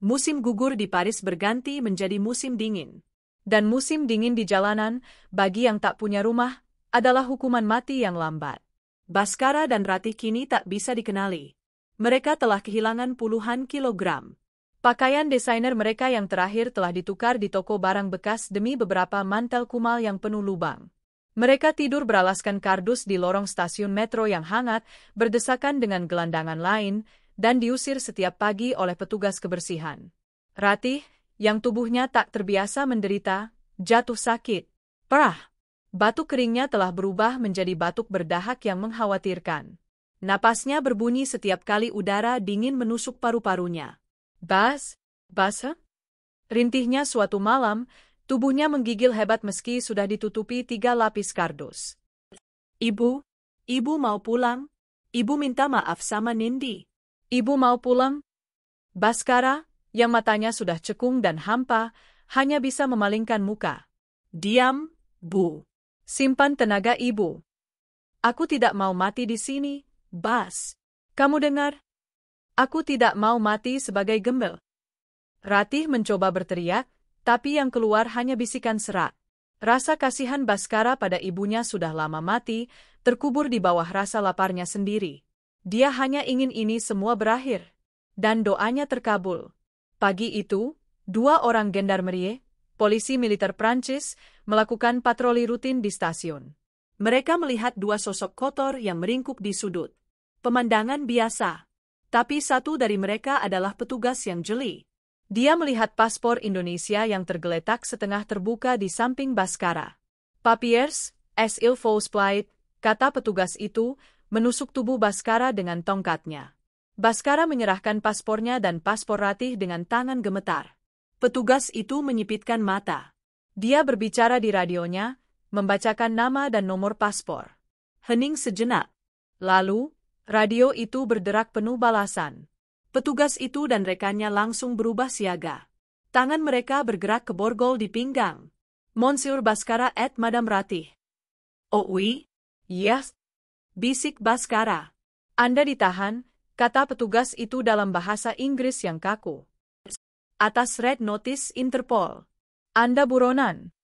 Musim gugur di Paris berganti menjadi musim dingin. Dan musim dingin di jalanan, bagi yang tak punya rumah, adalah hukuman mati yang lambat. Baskara dan Ratih kini tak bisa dikenali. Mereka telah kehilangan puluhan kilogram. Pakaian desainer mereka yang terakhir telah ditukar di toko barang bekas demi beberapa mantel kumal yang penuh lubang. Mereka tidur beralaskan kardus di lorong stasiun metro yang hangat, berdesakan dengan gelandangan lain, dan diusir setiap pagi oleh petugas kebersihan. Ratih, yang tubuhnya tak terbiasa menderita, jatuh sakit. Perah. Batuk keringnya telah berubah menjadi batuk berdahak yang mengkhawatirkan. Napasnya berbunyi setiap kali udara dingin menusuk paru-parunya. Bas? Rintihnya suatu malam, tubuhnya menggigil hebat meski sudah ditutupi 3 lapis kardus. Ibu mau pulang? Ibu minta maaf sama Nindi. Ibu mau pulang? Baskara, yang matanya sudah cekung dan hampa, hanya bisa memalingkan muka. Diam, Bu. Simpan tenaga ibu. Aku tidak mau mati di sini, Bas. Kamu dengar? Aku tidak mau mati sebagai gembel. Ratih mencoba berteriak, tapi yang keluar hanya bisikan serak. Rasa kasihan Baskara pada ibunya sudah lama mati, terkubur di bawah rasa laparnya sendiri. Dia hanya ingin ini semua berakhir. Dan doanya terkabul. Pagi itu, 2 orang gendarmerie, polisi militer Prancis, melakukan patroli rutin di stasiun. Mereka melihat 2 sosok kotor yang meringkuk di sudut. Pemandangan biasa. Tapi satu dari mereka adalah petugas yang jeli. Dia melihat paspor Indonesia yang tergeletak setengah terbuka di samping Baskara. Papiers, il faut split, kata petugas itu, menusuk tubuh Baskara dengan tongkatnya. Baskara menyerahkan paspornya dan paspor Ratih dengan tangan gemetar. Petugas itu menyipitkan mata. Dia berbicara di radionya, membacakan nama dan nomor paspor. Hening sejenak. Lalu, radio itu berderak penuh balasan. Petugas itu dan rekannya langsung berubah siaga. Tangan mereka bergerak ke borgol di pinggang. Monsieur Baskara et Madame Ratih. Oh oui? Yes. Bisik Baskara. Anda ditahan, kata petugas itu dalam bahasa Inggris yang kaku. Atas red notice Interpol. Anda buronan.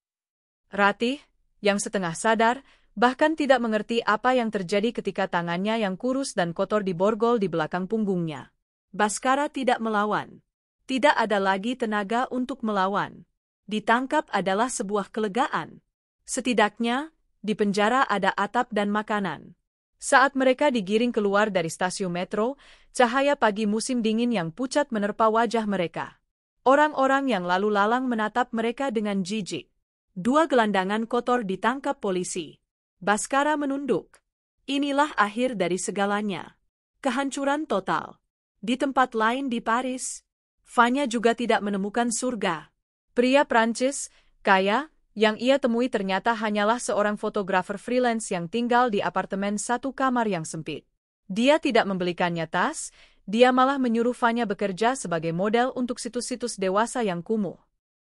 Ratih, yang setengah sadar, bahkan tidak mengerti apa yang terjadi ketika tangannya yang kurus dan kotor diborgol di belakang punggungnya. Baskara tidak melawan. Tidak ada lagi tenaga untuk melawan. Ditangkap adalah sebuah kelegaan. Setidaknya, di penjara ada atap dan makanan. Saat mereka digiring keluar dari stasiun metro, cahaya pagi musim dingin yang pucat menerpa wajah mereka. Orang-orang yang lalu lalang menatap mereka dengan jijik. 2 gelandangan kotor ditangkap polisi. Baskara menunduk. Inilah akhir dari segalanya. Kehancuran total. Di tempat lain di Paris, Fanya juga tidak menemukan surga. Pria Prancis, kaya, yang ia temui ternyata hanyalah seorang fotografer freelance yang tinggal di apartemen 1 kamar yang sempit. Dia tidak membelikannya tas, dia malah menyuruh Fanya bekerja sebagai model untuk situs-situs dewasa yang kumuh.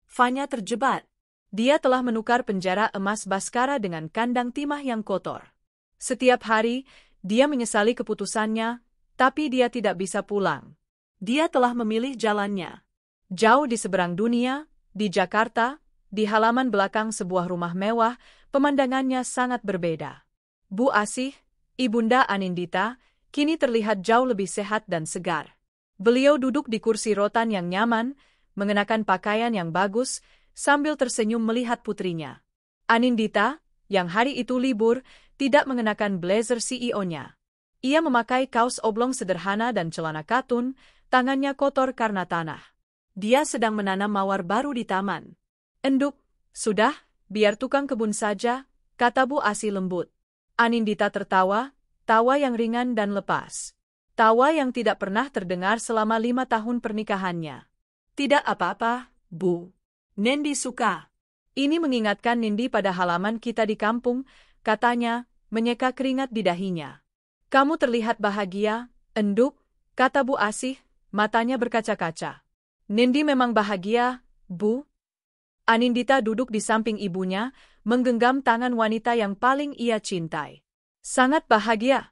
Fanya terjebak. Dia telah menukar penjara emas Baskara dengan kandang timah yang kotor. Setiap hari, dia menyesali keputusannya, tapi dia tidak bisa pulang. Dia telah memilih jalannya. Jauh di seberang dunia, di Jakarta, di halaman belakang sebuah rumah mewah, pemandangannya sangat berbeda. Bu Asih, Ibunda Anindita, kini terlihat jauh lebih sehat dan segar. Beliau duduk di kursi rotan yang nyaman, mengenakan pakaian yang bagus, sambil tersenyum melihat putrinya. Anindita, yang hari itu libur, tidak mengenakan blazer CEO-nya. Ia memakai kaos oblong sederhana dan celana katun, tangannya kotor karena tanah. Dia sedang menanam mawar baru di taman. Enduk, sudah, biar tukang kebun saja, kata Bu Asih lembut. Anindita tertawa, tawa yang ringan dan lepas. Tawa yang tidak pernah terdengar selama 5 tahun pernikahannya. Tidak apa-apa, Bu. Nendi suka. Ini mengingatkan Nindi pada halaman kita di kampung, katanya, menyeka keringat di dahinya. Kamu terlihat bahagia, Enduk, kata Bu Asih, matanya berkaca-kaca. Nindi memang bahagia, Bu. Anindita duduk di samping ibunya, menggenggam tangan wanita yang paling ia cintai. Sangat bahagia.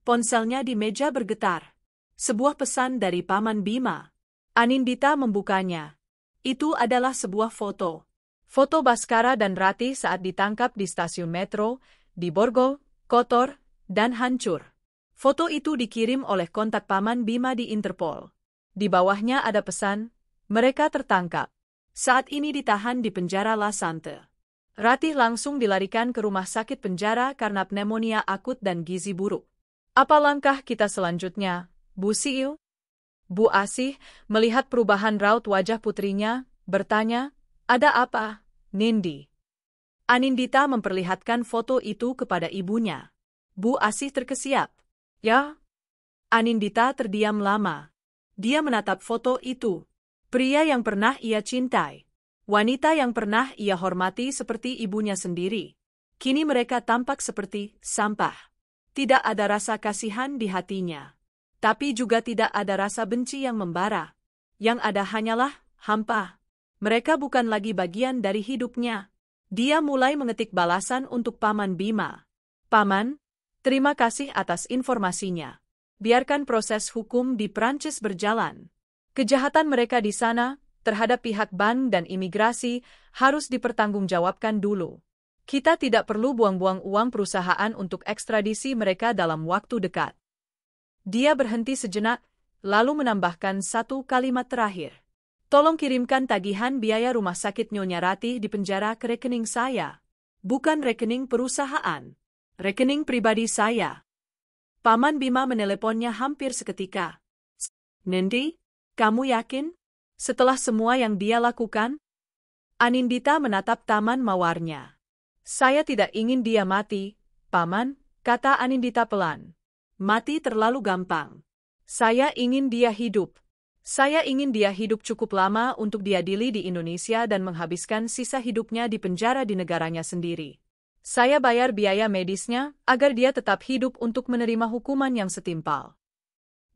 Ponselnya di meja bergetar. Sebuah pesan dari Paman Bima. Anindita membukanya. Itu adalah sebuah foto. Foto Baskara dan Ratih saat ditangkap di stasiun metro, diborgol, kotor, dan hancur. Foto itu dikirim oleh kontak Paman Bima di Interpol. Di bawahnya ada pesan, mereka tertangkap. Saat ini ditahan di penjara La Sante. Ratih langsung dilarikan ke rumah sakit penjara karena pneumonia akut dan gizi buruk. Apa langkah kita selanjutnya, Bu Siil? Bu Asih, melihat perubahan raut wajah putrinya, bertanya, ada apa, Nindi? Anindita memperlihatkan foto itu kepada ibunya. Bu Asih terkesiap. Ya? Anindita terdiam lama. Dia menatap foto itu. Pria yang pernah ia cintai. Wanita yang pernah ia hormati seperti ibunya sendiri. Kini mereka tampak seperti sampah. Tidak ada rasa kasihan di hatinya. Tapi juga tidak ada rasa benci yang membara. Yang ada hanyalah hampa. Mereka bukan lagi bagian dari hidupnya. Dia mulai mengetik balasan untuk Paman Bima. Paman, terima kasih atas informasinya. Biarkan proses hukum di Prancis berjalan. Kejahatan mereka di sana, terhadap pihak bank dan imigrasi, harus dipertanggungjawabkan dulu. Kita tidak perlu buang-buang uang perusahaan untuk ekstradisi mereka dalam waktu dekat. Dia berhenti sejenak, lalu menambahkan satu kalimat terakhir. Tolong kirimkan tagihan biaya rumah sakit Nyonya Ratih di penjara ke rekening saya. Bukan rekening perusahaan. Rekening pribadi saya. Paman Bima meneleponnya hampir seketika. Nindi, kamu yakin? Setelah semua yang dia lakukan? Anindita menatap taman mawarnya. Saya tidak ingin dia mati, Paman, kata Anindita pelan. Mati terlalu gampang. Saya ingin dia hidup. Saya ingin dia hidup cukup lama untuk diadili di Indonesia dan menghabiskan sisa hidupnya di penjara di negaranya sendiri. Saya bayar biaya medisnya agar dia tetap hidup untuk menerima hukuman yang setimpal.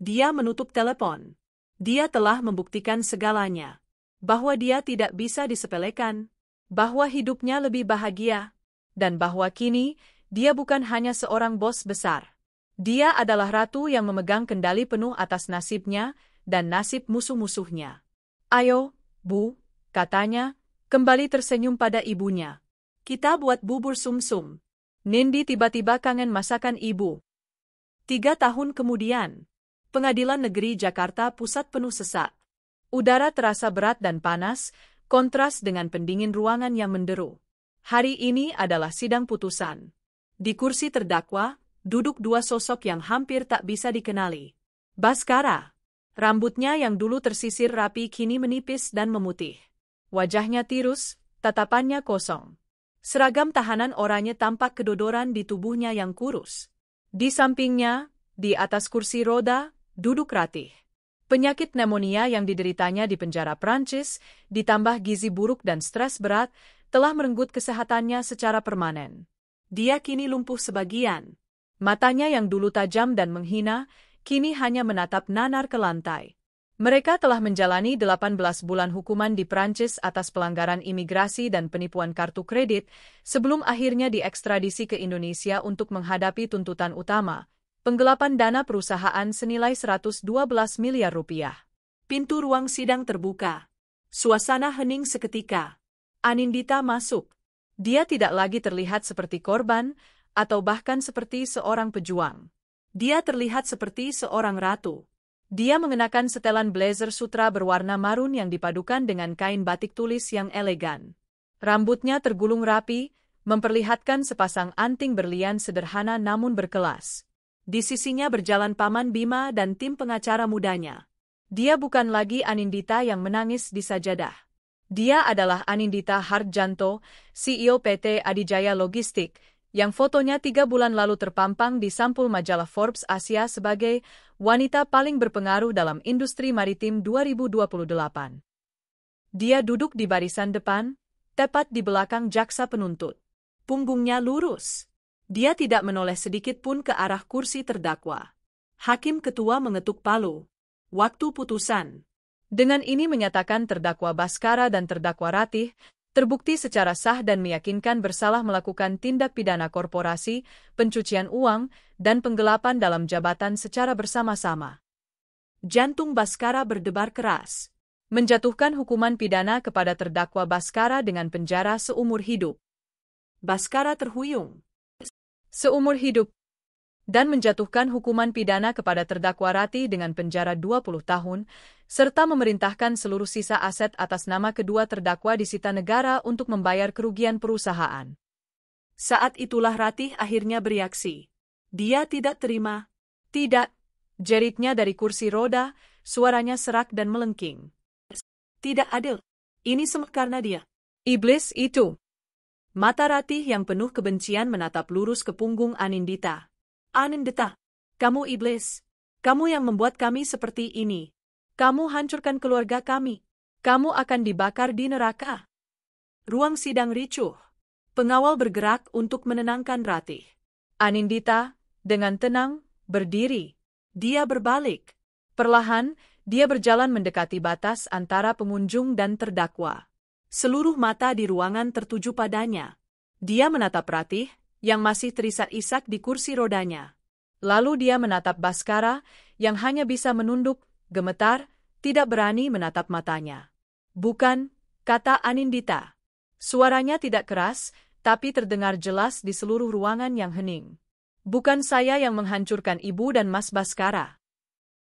Dia menutup telepon. Dia telah membuktikan segalanya. Bahwa dia tidak bisa disepelekan. Bahwa hidupnya lebih bahagia. Dan bahwa kini, dia bukan hanya seorang bos besar. Dia adalah ratu yang memegang kendali penuh atas nasibnya dan nasib musuh-musuhnya. Ayo, Bu, katanya, kembali tersenyum pada ibunya. Kita buat bubur sumsum. Nindi tiba-tiba kangen masakan ibu. 3 tahun kemudian, Pengadilan Negeri Jakarta Pusat penuh sesak. Udara terasa berat dan panas, kontras dengan pendingin ruangan yang menderu. Hari ini adalah sidang putusan. Di kursi terdakwa, duduk 2 sosok yang hampir tak bisa dikenali. Baskara. Rambutnya yang dulu tersisir rapi kini menipis dan memutih. Wajahnya tirus, tatapannya kosong. Seragam tahanan oranye tampak kedodoran di tubuhnya yang kurus. Di sampingnya, di atas kursi roda, duduk Ratih. Penyakit pneumonia yang dideritanya di penjara Prancis, ditambah gizi buruk dan stres berat, telah merenggut kesehatannya secara permanen. Dia kini lumpuh sebagian. Matanya yang dulu tajam dan menghina, kini hanya menatap nanar ke lantai. Mereka telah menjalani 18 bulan hukuman di Prancis atas pelanggaran imigrasi dan penipuan kartu kredit, sebelum akhirnya diekstradisi ke Indonesia untuk menghadapi tuntutan utama, penggelapan dana perusahaan senilai 112 miliar rupiah. Pintu ruang sidang terbuka. Suasana hening seketika. Anindita masuk. Dia tidak lagi terlihat seperti korban, atau bahkan seperti seorang pejuang. Dia terlihat seperti seorang ratu. Dia mengenakan setelan blazer sutra berwarna marun yang dipadukan dengan kain batik tulis yang elegan. Rambutnya tergulung rapi, memperlihatkan sepasang anting berlian sederhana namun berkelas. Di sisinya berjalan Paman Bima dan tim pengacara mudanya. Dia bukan lagi Anindita yang menangis di sajadah. Dia adalah Anindita Hardjanto, CEO PT Adijaya Logistik, yang fotonya 3 bulan lalu terpampang di sampul majalah Forbes Asia sebagai wanita paling berpengaruh dalam industri maritim 2028. Dia duduk di barisan depan, tepat di belakang jaksa penuntut. Punggungnya lurus. Dia tidak menoleh sedikit pun ke arah kursi terdakwa. Hakim ketua mengetuk palu. Waktu putusan. Dengan ini menyatakan terdakwa Baskara dan terdakwa Ratih terbukti secara sah dan meyakinkan bersalah melakukan tindak pidana korporasi, pencucian uang, dan penggelapan dalam jabatan secara bersama-sama. Jantung Baskara berdebar keras. Menjatuhkan hukuman pidana kepada terdakwa Baskara dengan penjara seumur hidup. Baskara terhuyung. Seumur hidup. Dan menjatuhkan hukuman pidana kepada terdakwa Ratih dengan penjara 20 tahun, serta memerintahkan seluruh sisa aset atas nama kedua terdakwa disita negara untuk membayar kerugian perusahaan. Saat itulah Ratih akhirnya bereaksi. Dia tidak terima. Tidak, jeritnya dari kursi roda, suaranya serak dan melengking. Tidak adil. Ini semua karena dia. Iblis itu. Mata Ratih yang penuh kebencian menatap lurus ke punggung Anindita. Anindita, kamu iblis. Kamu yang membuat kami seperti ini. Kamu hancurkan keluarga kami. Kamu akan dibakar di neraka. Ruang sidang ricuh. Pengawal bergerak untuk menenangkan Ratih. Anindita, dengan tenang, berdiri. Dia berbalik. Perlahan, dia berjalan mendekati batas antara pengunjung dan terdakwa. Seluruh mata di ruangan tertuju padanya. Dia menatap Ratih, yang masih terisak-isak di kursi rodanya. Lalu dia menatap Baskara, yang hanya bisa menunduk, gemetar, tidak berani menatap matanya. Bukan, kata Anindita. Suaranya tidak keras, tapi terdengar jelas di seluruh ruangan yang hening. Bukan saya yang menghancurkan ibu dan Mas Baskara.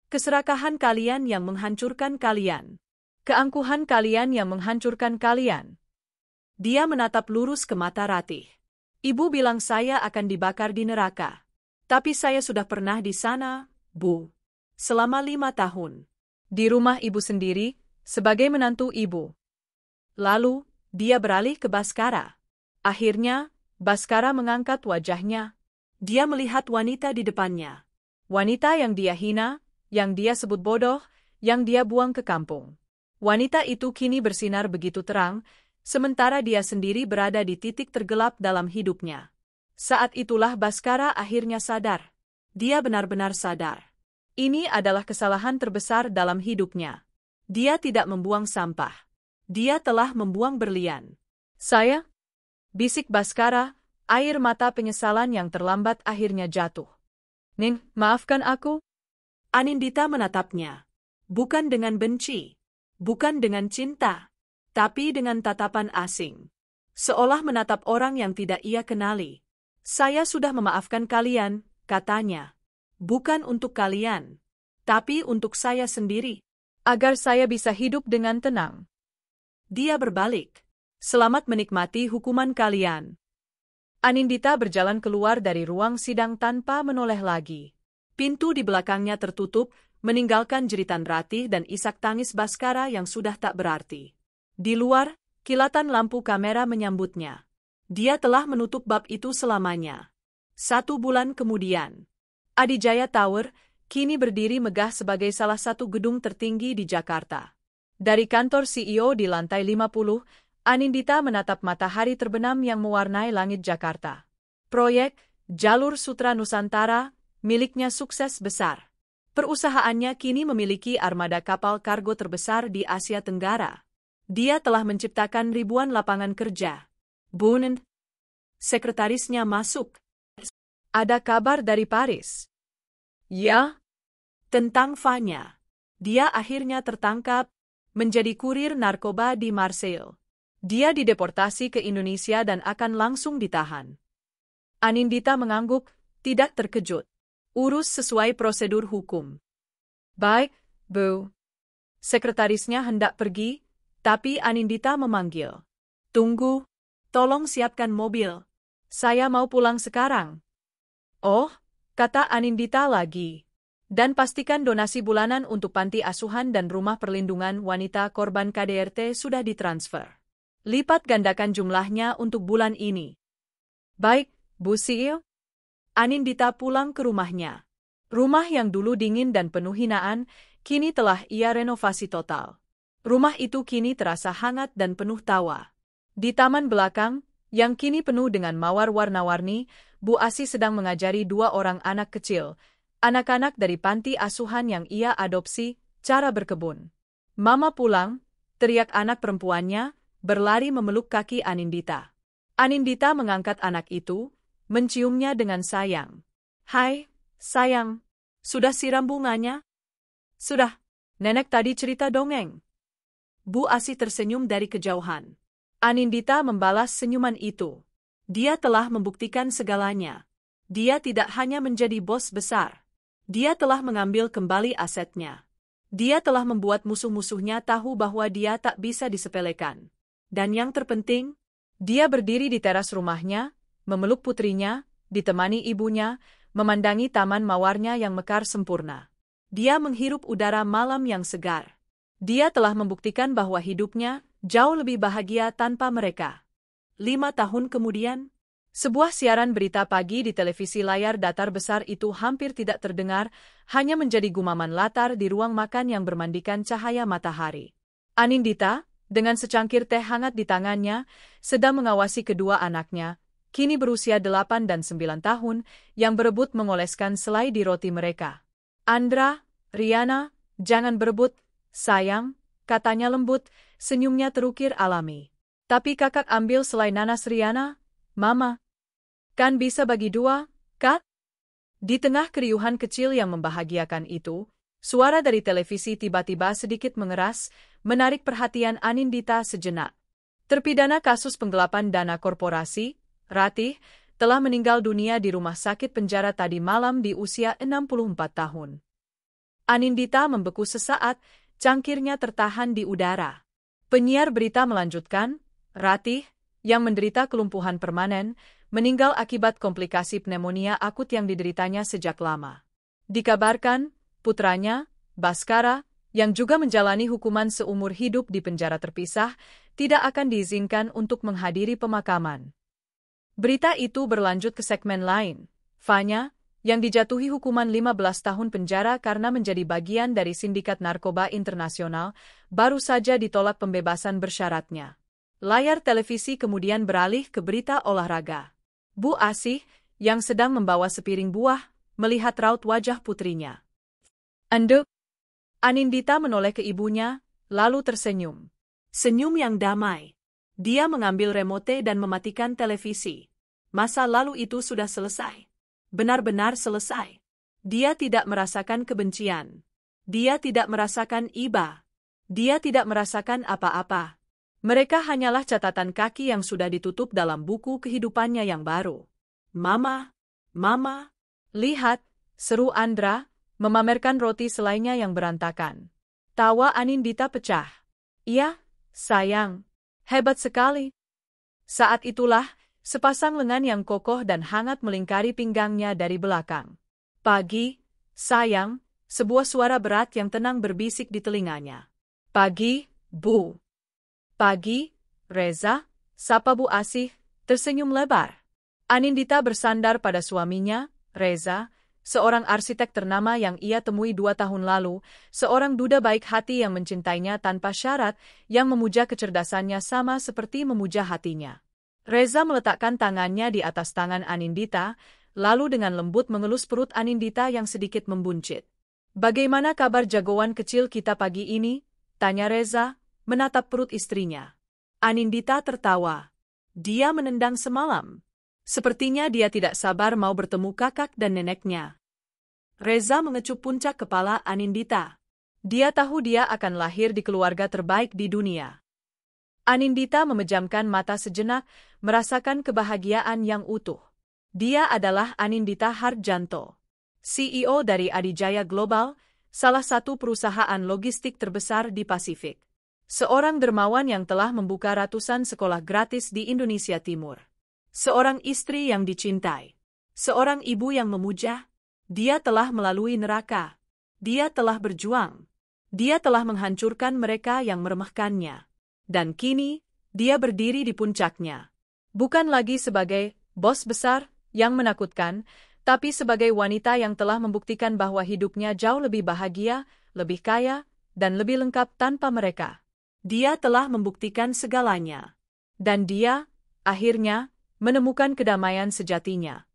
Keserakahan kalian yang menghancurkan kalian. Keangkuhan kalian yang menghancurkan kalian. Dia menatap lurus ke mata Ratih. Ibu bilang saya akan dibakar di neraka. Tapi saya sudah pernah di sana, Bu. Selama 5 tahun. Di rumah ibu sendiri, sebagai menantu ibu. Lalu, dia beralih ke Baskara. Akhirnya, Baskara mengangkat wajahnya. Dia melihat wanita di depannya. Wanita yang dia hina, yang dia sebut bodoh, yang dia buang ke kampung. Wanita itu kini bersinar begitu terang, sementara dia sendiri berada di titik tergelap dalam hidupnya. Saat itulah Baskara akhirnya sadar. Dia benar-benar sadar. Ini adalah kesalahan terbesar dalam hidupnya. Dia tidak membuang sampah. Dia telah membuang berlian. Saya? Bisik Baskara, air mata penyesalan yang terlambat akhirnya jatuh. Ning, maafkan aku? Anindita menatapnya. Bukan dengan benci. Bukan dengan cinta. Tapi dengan tatapan asing. Seolah menatap orang yang tidak ia kenali. Saya sudah memaafkan kalian, katanya. Bukan untuk kalian. Tapi untuk saya sendiri. Agar saya bisa hidup dengan tenang. Dia berbalik. Selamat menikmati hukuman kalian. Anindita berjalan keluar dari ruang sidang tanpa menoleh lagi. Pintu di belakangnya tertutup, meninggalkan jeritan Ratih dan isak tangis Baskara yang sudah tak berarti. Di luar, kilatan lampu kamera menyambutnya. Dia telah menutup bab itu selamanya. 1 bulan kemudian, Adijaya Tower kini berdiri megah sebagai salah satu gedung tertinggi di Jakarta. Dari kantor CEO di lantai 50, Anindita menatap matahari terbenam yang mewarnai langit Jakarta. Proyek Jalur Sutra Nusantara miliknya sukses besar. Perusahaannya kini memiliki armada kapal kargo terbesar di Asia Tenggara. Dia telah menciptakan ribuan lapangan kerja. Bun, sekretarisnya masuk. Ada kabar dari Paris. Ya, tentang Fanya. Dia akhirnya tertangkap, menjadi kurir narkoba di Marseille. Dia dideportasi ke Indonesia dan akan langsung ditahan. Anindita mengangguk, tidak terkejut. Urus sesuai prosedur hukum. Baik, Bu. Sekretarisnya hendak pergi, tapi Anindita memanggil. Tunggu. Tolong siapkan mobil. Saya mau pulang sekarang. Oh, kata Anindita lagi. Dan pastikan donasi bulanan untuk panti asuhan dan rumah perlindungan wanita korban KDRT sudah ditransfer. Lipat gandakan jumlahnya untuk bulan ini. Baik, Bu CEO. Anindita pulang ke rumahnya. Rumah yang dulu dingin dan penuh hinaan, kini telah ia renovasi total. Rumah itu kini terasa hangat dan penuh tawa. Di taman belakang, yang kini penuh dengan mawar warna-warni, Bu Asi sedang mengajari 2 orang anak kecil, anak-anak dari panti asuhan yang ia adopsi, cara berkebun. Mama pulang, teriak anak perempuannya, berlari memeluk kaki Anindita. Anindita mengangkat anak itu, menciumnya dengan sayang. Hai, sayang, sudah siram bunganya? Sudah, nenek tadi cerita dongeng. Bu Asi tersenyum dari kejauhan. Anindita membalas senyuman itu. Dia telah membuktikan segalanya. Dia tidak hanya menjadi bos besar. Dia telah mengambil kembali asetnya. Dia telah membuat musuh-musuhnya tahu bahwa dia tak bisa disepelekan. Dan yang terpenting, dia berdiri di teras rumahnya, memeluk putrinya, ditemani ibunya, memandangi taman mawarnya yang mekar sempurna. Dia menghirup udara malam yang segar. Dia telah membuktikan bahwa hidupnya jauh lebih bahagia tanpa mereka. 5 tahun kemudian, sebuah siaran berita pagi di televisi layar datar besar itu hampir tidak terdengar, hanya menjadi gumaman latar di ruang makan yang bermandikan cahaya matahari. Anindita, dengan secangkir teh hangat di tangannya, sedang mengawasi kedua anaknya, kini berusia 8 dan 9 tahun, yang berebut mengoleskan selai di roti mereka. Andra, Riana, jangan berebut, sayang, katanya lembut, senyumnya terukir alami. Tapi kakak ambil selai nanas Riana, Mama. Kan bisa bagi 2, Kak? Di tengah keriuhan kecil yang membahagiakan itu, suara dari televisi tiba-tiba sedikit mengeras, menarik perhatian Anindita sejenak. Terpidana kasus penggelapan dana korporasi, Ratih, telah meninggal dunia di rumah sakit penjara tadi malam di usia 64 tahun. Anindita membeku sesaat, cangkirnya tertahan di udara. Penyiar berita melanjutkan, Ratih, yang menderita kelumpuhan permanen, meninggal akibat komplikasi pneumonia akut yang dideritanya sejak lama. Dikabarkan, putranya, Baskara, yang juga menjalani hukuman seumur hidup di penjara terpisah, tidak akan diizinkan untuk menghadiri pemakaman. Berita itu berlanjut ke segmen lain. Fanya, yang dijatuhi hukuman 15 tahun penjara karena menjadi bagian dari sindikat narkoba internasional, baru saja ditolak pembebasan bersyaratnya. Layar televisi kemudian beralih ke berita olahraga. Bu Asih, yang sedang membawa sepiring buah, melihat raut wajah putrinya. "Ande?" Anindita menoleh ke ibunya, lalu tersenyum. Senyum yang damai. Dia mengambil remote dan mematikan televisi. Masa lalu itu sudah selesai. Benar-benar selesai. Dia tidak merasakan kebencian. Dia tidak merasakan iba. Dia tidak merasakan apa-apa. Mereka hanyalah catatan kaki yang sudah ditutup dalam buku kehidupannya yang baru. "Mama, Mama, lihat," seru Andra, memamerkan roti selainya yang berantakan. Tawa Anindita pecah. "Iya, sayang. Hebat sekali." Saat itulah, sepasang lengan yang kokoh dan hangat melingkari pinggangnya dari belakang. "Pagi, sayang," sebuah suara berat yang tenang berbisik di telinganya. "Pagi, Bu." "Pagi, Reza," sapa Bu Asih, tersenyum lebar. Anindita bersandar pada suaminya, Reza, seorang arsitek ternama yang ia temui 2 tahun lalu, seorang duda baik hati yang mencintainya tanpa syarat, yang memuja kecerdasannya sama seperti memuja hatinya. Reza meletakkan tangannya di atas tangan Anindita, lalu dengan lembut mengelus perut Anindita yang sedikit membuncit. "Bagaimana kabar jagoan kecil kita pagi ini?" tanya Reza, menatap perut istrinya. Anindita tertawa. Dia menendang semalam. Sepertinya dia tidak sabar mau bertemu kakak dan neneknya. Reza mengecup puncak kepala Anindita. Dia tahu dia akan lahir di keluarga terbaik di dunia. Anindita memejamkan mata sejenak, merasakan kebahagiaan yang utuh. Dia adalah Anindita Hardjanto, CEO dari Adijaya Global, salah satu perusahaan logistik terbesar di Pasifik. Seorang dermawan yang telah membuka ratusan sekolah gratis di Indonesia Timur. Seorang istri yang dicintai. Seorang ibu yang memuja. Dia telah melalui neraka. Dia telah berjuang. Dia telah menghancurkan mereka yang meremehkannya. Dan kini, dia berdiri di puncaknya. Bukan lagi sebagai bos besar yang menakutkan, tapi sebagai wanita yang telah membuktikan bahwa hidupnya jauh lebih bahagia, lebih kaya, dan lebih lengkap tanpa mereka. Dia telah membuktikan segalanya. Dan dia, akhirnya, menemukan kedamaian sejatinya.